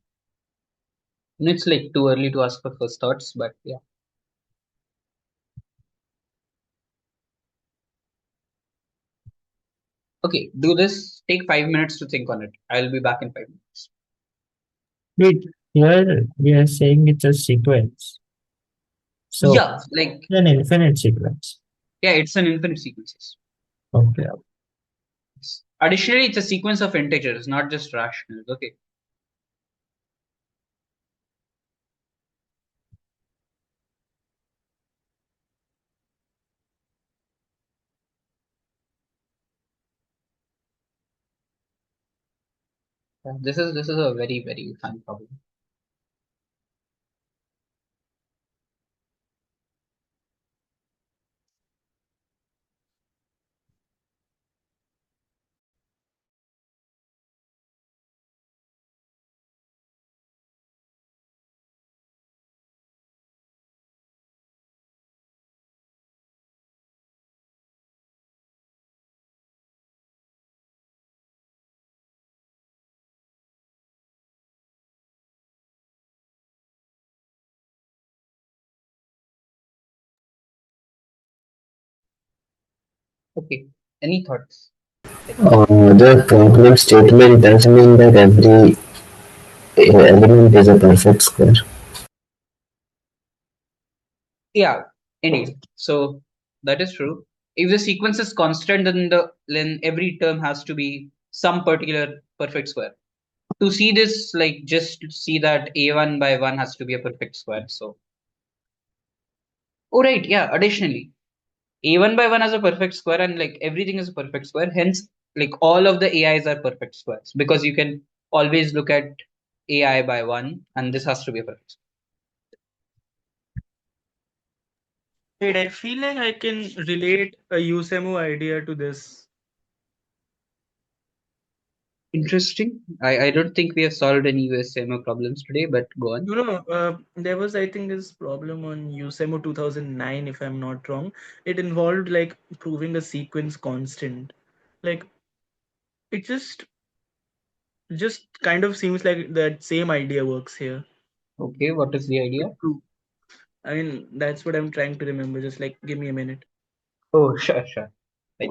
It's like too early to ask for first thoughts, but yeah. Okay, do this. Take 5 minutes to think on it. I'll be back in 5 minutes. Wait, here we are saying it's a sequence. So Yeah, like it's an infinite sequence. yeah, it's an infinite sequences. Okay. Additionally, it's a sequence of integers, not just rationals. Okay. This is a very fun problem. Okay. Any thoughts? The problem statement does mean that every element is a perfect square. Yeah, indeed. So that is true. If the sequence is constant, then every term has to be some particular perfect square. To see this, like just see that a1 by 1 has to be a perfect square. So, oh right, yeah. Additionally, a1 by 1 has a perfect square, and like everything is a perfect square. Hence, like all of the AIs are perfect squares because you can always look at AI by 1, and this has to be a perfect square. Wait, I feel like I can relate a USEMU idea to this. Interesting. I don't think we have solved any USMO problems today, but go on. There was, I think, this problem on USEMU 2009, if I'm not wrong. It involved like proving a sequence constant. Like it just kind of seems like that same idea works here. Okay, what is the idea? True. I mean, that's what I'm trying to remember. Just like give me a minute. Oh, sure. Right.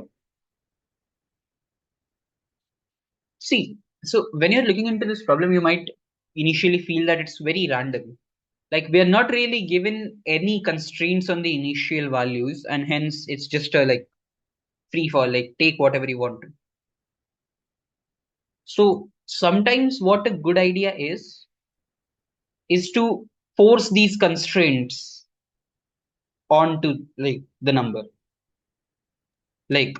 See, so when you're looking into this problem, you might initially feel that it's very random. Like we are not really given any constraints on the initial values, and hence it's just a like free fall, like take whatever you want to. So sometimes what a good idea is to force these constraints onto like the number. Like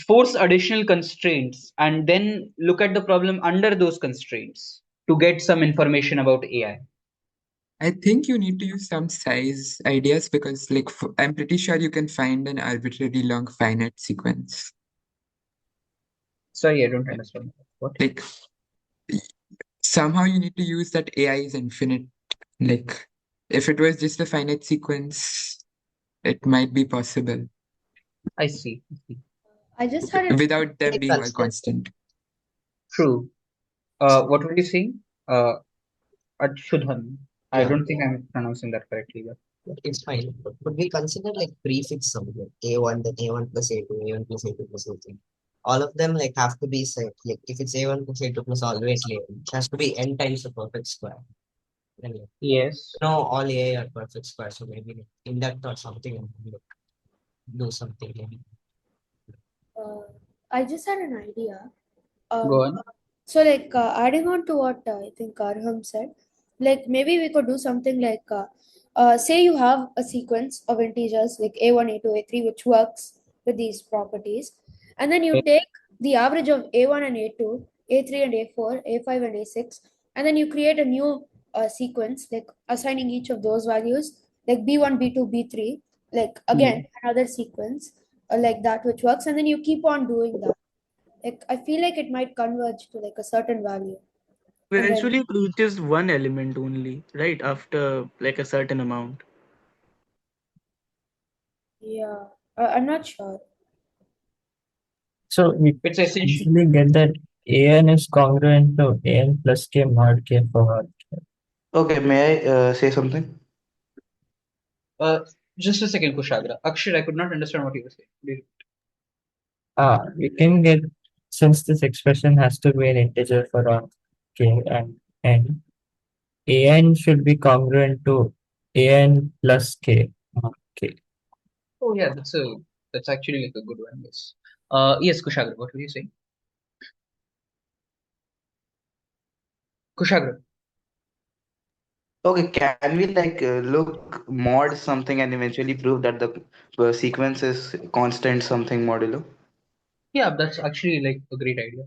force additional constraints and then look at the problem under those constraints to get some information about AI. I think you need to use some size ideas because, like, I'm pretty sure you can find an arbitrarily long finite sequence. Sorry, I don't understand. What? Like, somehow you need to use that AI is infinite. Like, if it was just a finite sequence, it might be possible I see. I just had an without them Like being all consider constant. True. What were you saying? Shudhan. I yeah, don't think I'm pronouncing that correctly, but it's fine. But we consider like prefix something A1, then A1 plus A2, A1 plus A2 plus A3. All of them like have to be set. Like if it's A1 plus A2 plus always A1, it has to be n times the perfect square. Then like, yes. no, all A are perfect square. So maybe like, in that or something, like, do something maybe. uh, I just had an idea. Go Um, on. so like adding on to what I think Arham said, like maybe we could do something like say you have a sequence of integers like a1, a2, a3, which works with these properties, and then you take the average of a1 and a2, a3 and a4, a5 and a6, and then you create a new sequence like assigning each of those values like b1, b2, b3, like again another sequence like that which works, and then you keep on doing that. Like I feel like it might converge to like a certain value, and then Eventually, it reaches one element only, right? After like a certain amount. yeah, I'm not sure. So we It's essentially usually get that an is congruent to an plus k mod k for all. Okay, may I say something? uh just a second, Kushagra. Akshar, I could not understand what you were saying. We can get since this expression has to be an integer for all k and n, an should be congruent to an plus k, not k. Oh yeah, that's actually like a good one. Yes. Yes, Kushagra, what were you saying? Kushagra. Okay, can we like look mod something and eventually prove that the sequence is constant something modulo? Yeah, that's actually like a great idea.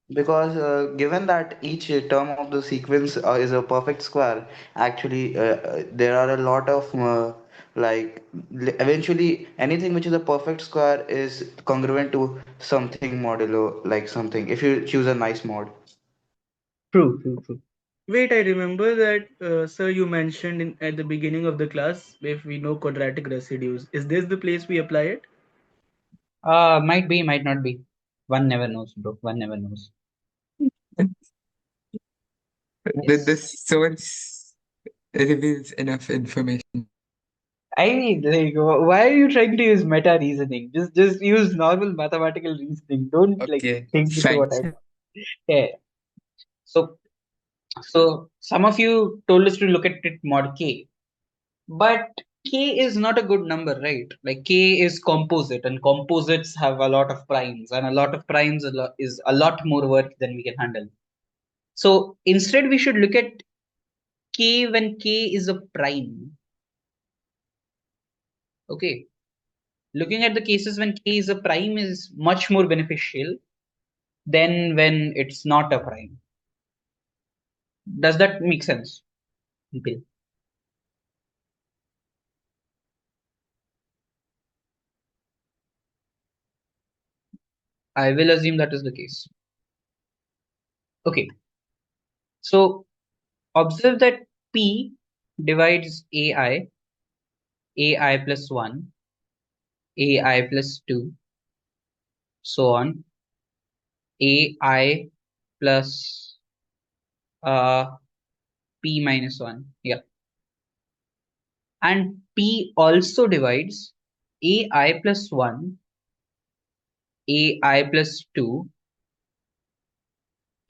Because given that each term of the sequence is a perfect square, actually there are a lot of like eventually anything which is a perfect square is congruent to something modulo like something if you choose a nice mod. True, true, true. Wait, I remember that, sir, you mentioned at the beginning of the class if we know quadratic residues. Is this the place we apply it? Might be, might not be. One never knows, bro. One never knows. The Yes. source reveals enough information. I mean, like, why are you trying to use meta reasoning? Just use normal mathematical reasoning. Don't like Okay, think into fine. what I. Yeah. So, so some of you told us to look at it mod k, but k is not a good number, right? Like k is composite, and composites have a lot of primes, and a lot of primes is a lot more work than we can handle. So instead, we should look at k when k is a prime. Okay. Looking at the cases when k is a prime is much more beneficial than when it's not a prime. Does that make sense? Okay. I will assume that is the case. Okay. So observe that P divides AI plus 1, AI plus 2, so on, AI plus P minus 1. Yeah. And P also divides AI plus 1, AI plus 2,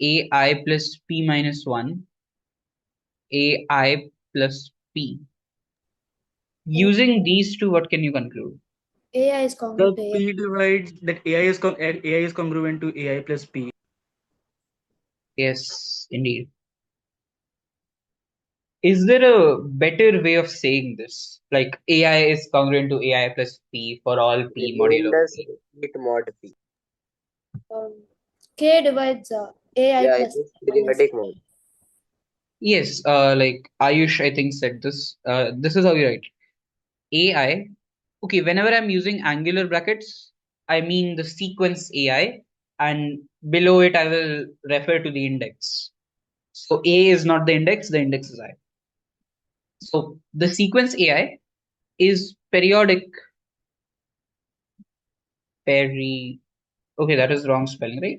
AI plus P minus 1, AI plus P. Using these two, what can you conclude? AI is The congruent to AI. P divides that AI is congruent to AI plus P. Yes, indeed. Is there a better way of saying this? Like AI is congruent to AI plus P for all We P named modulo as P. repeat mod P. K divides AI Yeah, it plus is minus. periodic mod. Yes, like Ayush, I think said this. This is how you write AI. Okay, whenever I'm using angular brackets, I mean the sequence AI, and below it I will refer to the index. So A is not the index is I. So the sequence AI is periodic. Okay, that is wrong spelling, right?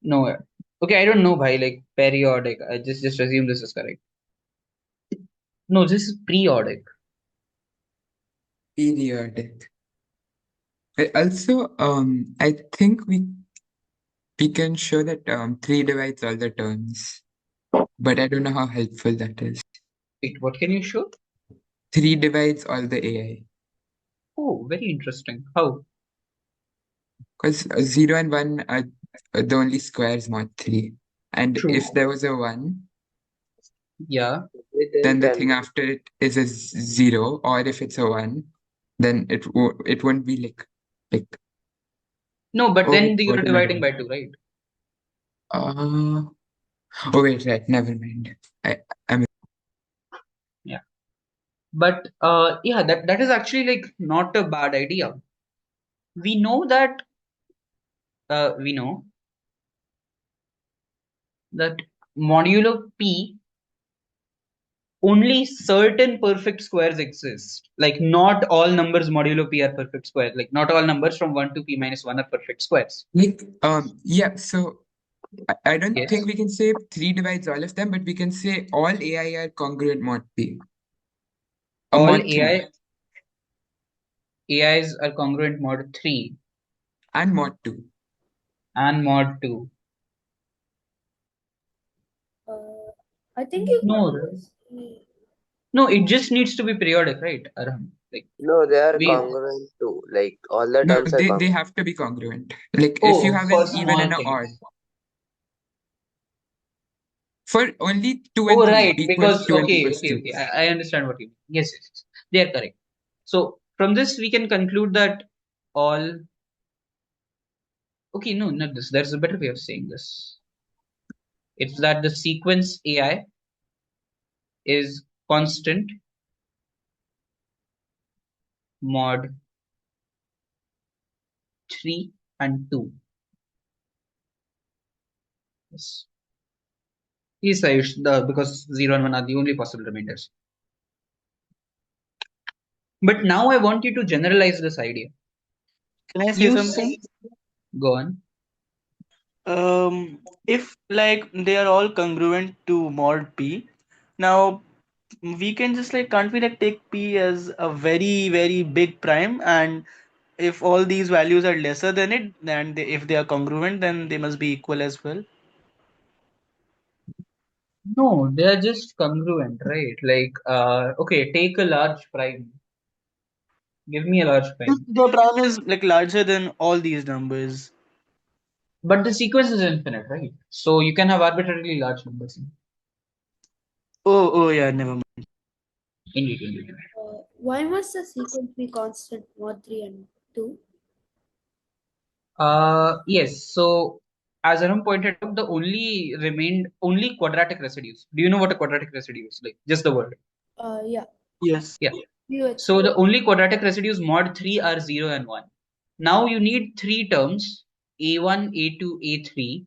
No. Okay, I don't know, bhai. Like periodic. I just assume this is correct. No, this is periodic. Periodic. Also, I think we can show that 3 divides all the terms, but I don't know how helpful that is. Wait, what can you show? 3 divides all the AI. Oh, very interesting. How? Because 0 and 1 are the only squares, not 3. And True. if there was a 1, Yeah. then Everything the can thing be. after it is a 0, or if it's a 1, then it won't be like No, but oh then wait, you're what am I dividing doing? by two, right? Oh wait, right, never mind. I'm Yeah. But yeah, that is actually like not a bad idea. We know that we know that modulo P only certain perfect squares exist. Like not all numbers modulo P are perfect squares. Like not all numbers from 1 to P minus 1 are perfect squares. like yeah, so I don't think Yes. we can say 3 divides all of them, but we can say all AI are congruent mod P. All Mod 3. AIs are congruent mod 3. and mod 2. and mod 2. I think you No, can see. no, it just needs to be periodic, right, Arham? Like No, they are we. congruent too. Like all the No, terms are they congruent. have to be congruent. Like if you Oh, have for an even small and an things. odd. For only 2 and Oh, 3 right. equals Because 2 and 3 okay, equals okay, 2. okay. I understand what you mean. Yes, yes, yes. They are correct. So from this we can conclude that all. Okay, no, not this. There's a better way of saying this. It's that the sequence AI is constant mod 3 and 2. Yes. Yes, Ayush, because 0 and 1 are the only possible remainders. But now I want you to generalize this idea. Can I say You something? say, go on. If like they are all congruent to mod p, now we can just like can't we like take p as a very very big prime, and if all these values are lesser than it, and if they are congruent, then they must be equal as well. No, they are just congruent, right? Like, okay, take a large prime. Give me a large If prime. the prime is like larger than all these numbers. But the sequence is infinite, right? So you can have arbitrarily large numbers. Oh yeah, never mind. Indeed, indeed. Why must the sequence be constant mod 3 and 2? Yes. So as Arun pointed out, the only remained only quadratic residues. Do you know what a quadratic residue is? Like just the word. Yeah. Yes. Yeah. You So explain. the only quadratic residues mod 3 are 0 and 1. Now you need three terms a1, a2, a3,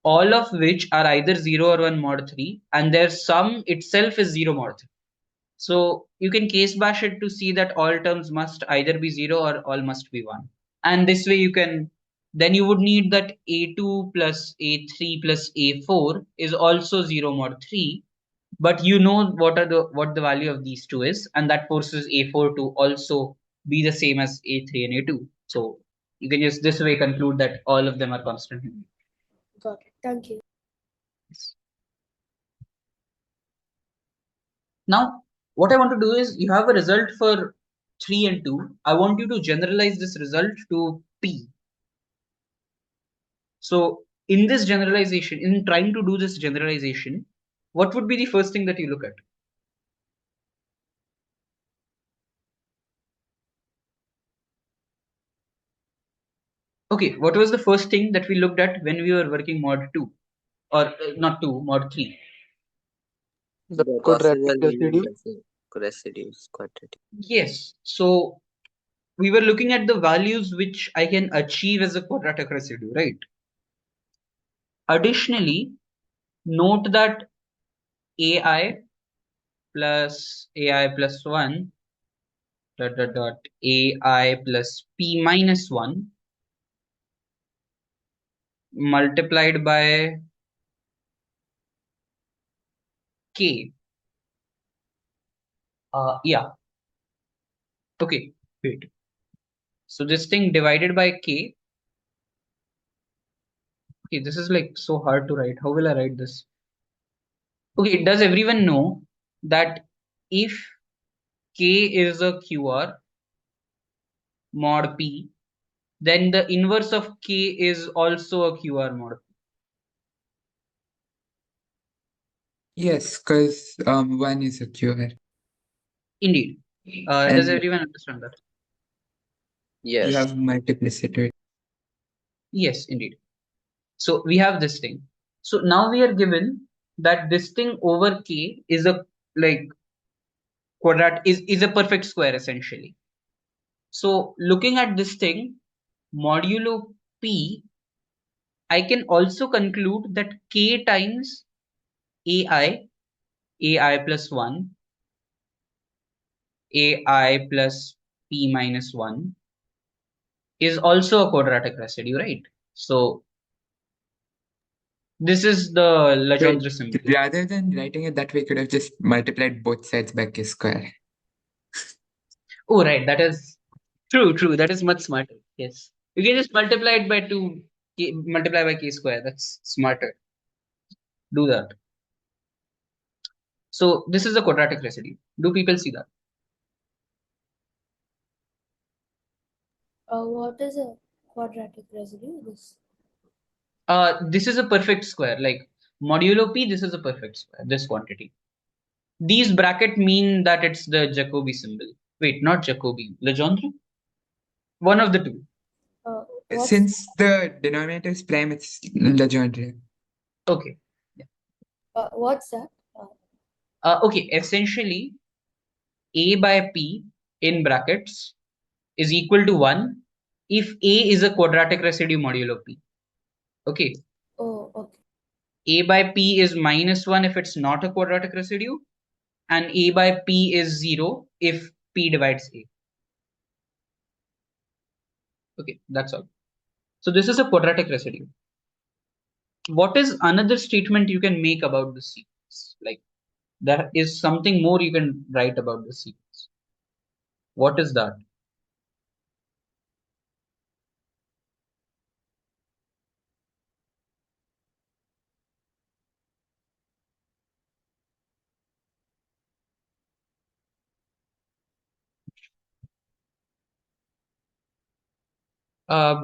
all of which are either 0 or 1 mod 3, and their sum itself is 0 mod 3. So you can case bash it to see that all terms must either be 0 or all must be 1. And this way you can, then you would need that a2 plus a3 plus a4 is also 0 mod 3, but you know what the value of these two is, and that forces a4 to also be the same as a3 and a2. So you can just this way conclude that all of them are constant. Got it. Thank you. Now, what I want to do is you have a result for 3 and 2. I want you to generalize this result to P. So, in this generalization, in trying to do this generalization, what would be the first thing that you look at? Okay, what was the first thing that we looked at when we were working mod 2? Or not 2, mod 3? The The possible quadratic leading residue. residues quadratic. Yes. So, we were looking at the values which I can achieve as a quadratic residue, right? Additionally, note that AI plus AI plus 1 dot dot dot AI plus P minus 1 multiplied by K. Yeah. Okay. Wait. So this thing divided by K. Okay, this is like so hard to write. How will I write this? Okay, does everyone know that if K is a QR mod P, then the inverse of K is also a QR mod P? Yes, because 1 is a QR. Indeed. Does And everyone understand that? you Yes. have multiplicity. Yes, indeed. So we have this thing. So now we are given that this thing over K is a like is a perfect square essentially. So looking at this thing, modulo P, I can also conclude that K times AI plus 1, AI plus P minus 1 is also a quadratic residue, right? So this is the But Legendre symbol. rather than writing it that way, could have just multiplied both sides by K square. Oh, right. That is true, true. That is much smarter. Yes. You can just multiply it by 2, multiply by k square. That's smarter. Do that. So this is a quadratic residue. Do people see that? What is a quadratic residue? This is a perfect square. Like modulo p, this is a perfect square. This quantity. These bracket mean that it's the Jacobi symbol. Wait, not Jacobi. Legendre? One of the two. What's Since the denominator is prime, it's Legendre. Okay. what's that? Okay. Essentially, a by p in brackets is equal to 1 if a is a quadratic residue modulo p. Okay. Oh, okay. A by p is -1 if it's not a quadratic residue, and a by p is 0 if p divides a. Okay, that's all. So this is a quadratic residue. What is another statement you can make about the sequence? Like there is something more you can write about the sequence. What is that?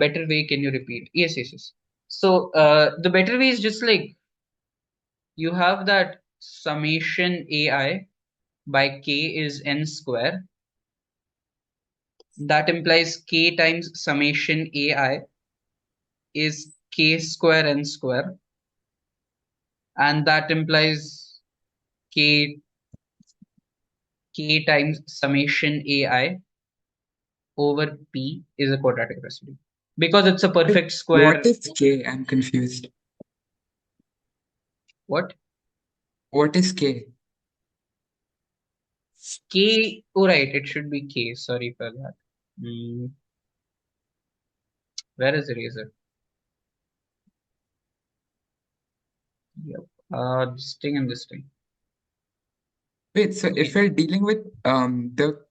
Better way, can you repeat? Yes, yes, yes. So the better way is just like you have that summation ai by k is n square. That implies k times summation ai is k square n square, and that implies k times summation ai over p is a quadratic residue because it's a perfect square. What is K? I'm confused. What? What is K? K, oh right, it should be k. Sorry for that. Where is eraser? Yep. This thing and this thing. Wait, so if Okay. we're dealing with the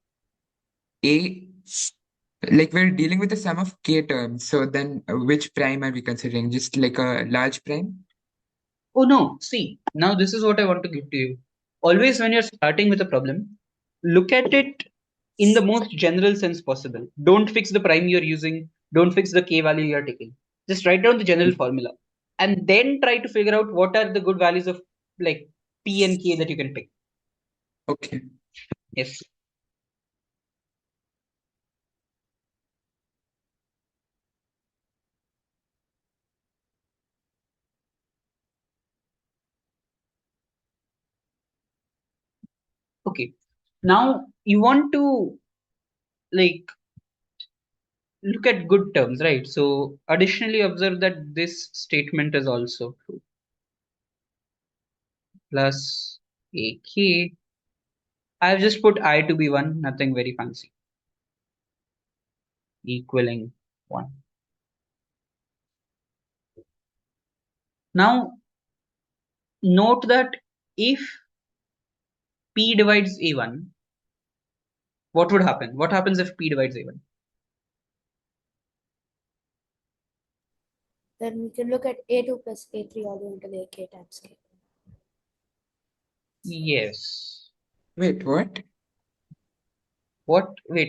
A, like we're dealing with the sum of K terms, so then which prime are we considering? Just like a large prime? Oh no, see, now this is what I want to give to you. Always when you're starting with a problem, look at it in the most general sense possible. Don't fix the prime you're using, don't fix the k value you're taking. Just write down the general formula and then try to figure out what are the good values of like p and k that you can pick. Okay. Yes. Okay. Now you want to like look at good terms, right? So additionally observe that this statement is also true. Plus ak. I've just put I to be 1, nothing very fancy. Equaling 1. Now note that if p divides a1, what would happen? What happens if p divides a1? Then we can look at A2 plus A3 all the way until AK times K. Yes. Wait, what? What? Wait,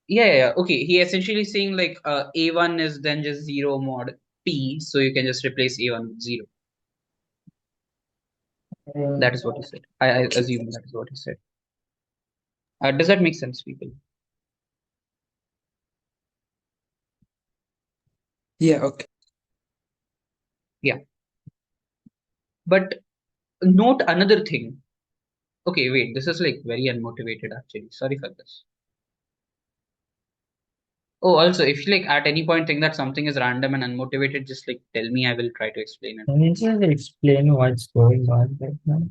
yeah. Okay, he essentially saying like a1 is then just 0 mod p, so you can just replace a1 with 0. That is what he said. I assume that is what he said. Does that make sense, people? Yeah, okay. Yeah. But note another thing. Okay, wait, this is like very unmotivated actually. Sorry for this. Oh, also, if you like at any point think that something is random and unmotivated, just like tell me, I will try to explain it. Can you just explain what's going on right now?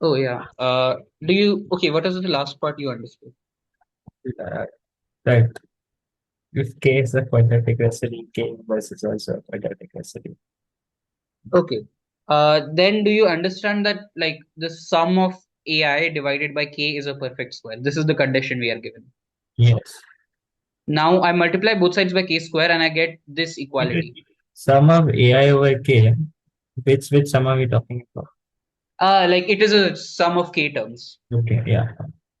Oh yeah. Okay, what was the last part you understood? That if K is a quadratic residue, K inverse is also a quadratic residue. Okay. Then do you understand that like the sum of AI divided by K is a perfect square? This is the condition we are given. Yes. Now I multiply both sides by k square and I get this equality. Sum of ai over k. Which sum are we talking about? Like it is a sum of k terms. Okay, yeah.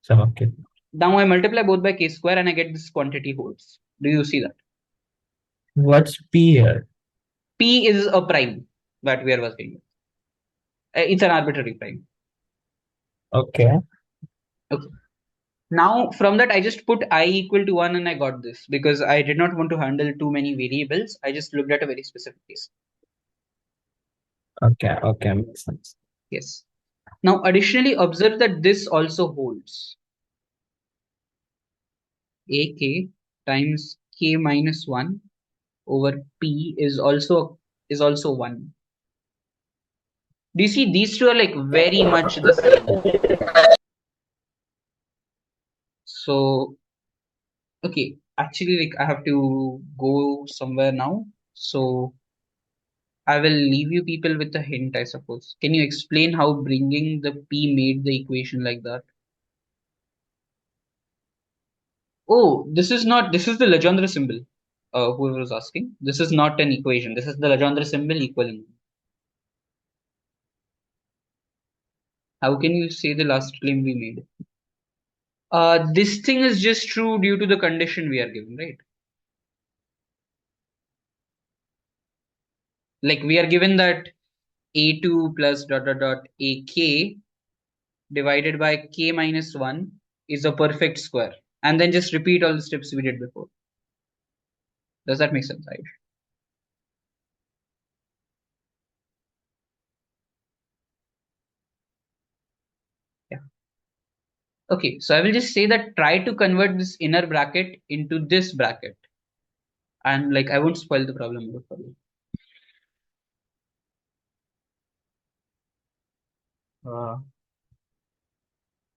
Sum of k. Now I multiply both by k square and I get this quantity holds. Do you see that? What's p here? P is a prime that we are working with. It's an arbitrary prime. Okay. Okay. Now from that I just put I equal to 1 and I got this because I did not want to handle too many variables. I just looked at a very specific case. Okay, makes sense. Yes. Now additionally observe that this also holds. AK times k minus 1 over P is also 1. Do you see these two are like very much the same? So okay, actually like I have to go somewhere now. So I will leave you people with a hint, I suppose. Can you explain how bringing the P made the equation like that? Oh, this is the Legendre symbol. Whoever was asking. This is not an equation. This is the Legendre symbol equaling. How can you say the last claim we made? This thing is just true due to the condition we are given, right? Like we are given that a2 plus dot dot dot ak divided by k minus 1 is a perfect square. And then just repeat all the steps we did before. Does that make sense, Ayush? Yeah. Okay, so I will just say that try to convert this inner bracket into this bracket. And like I won't spoil the problem for you.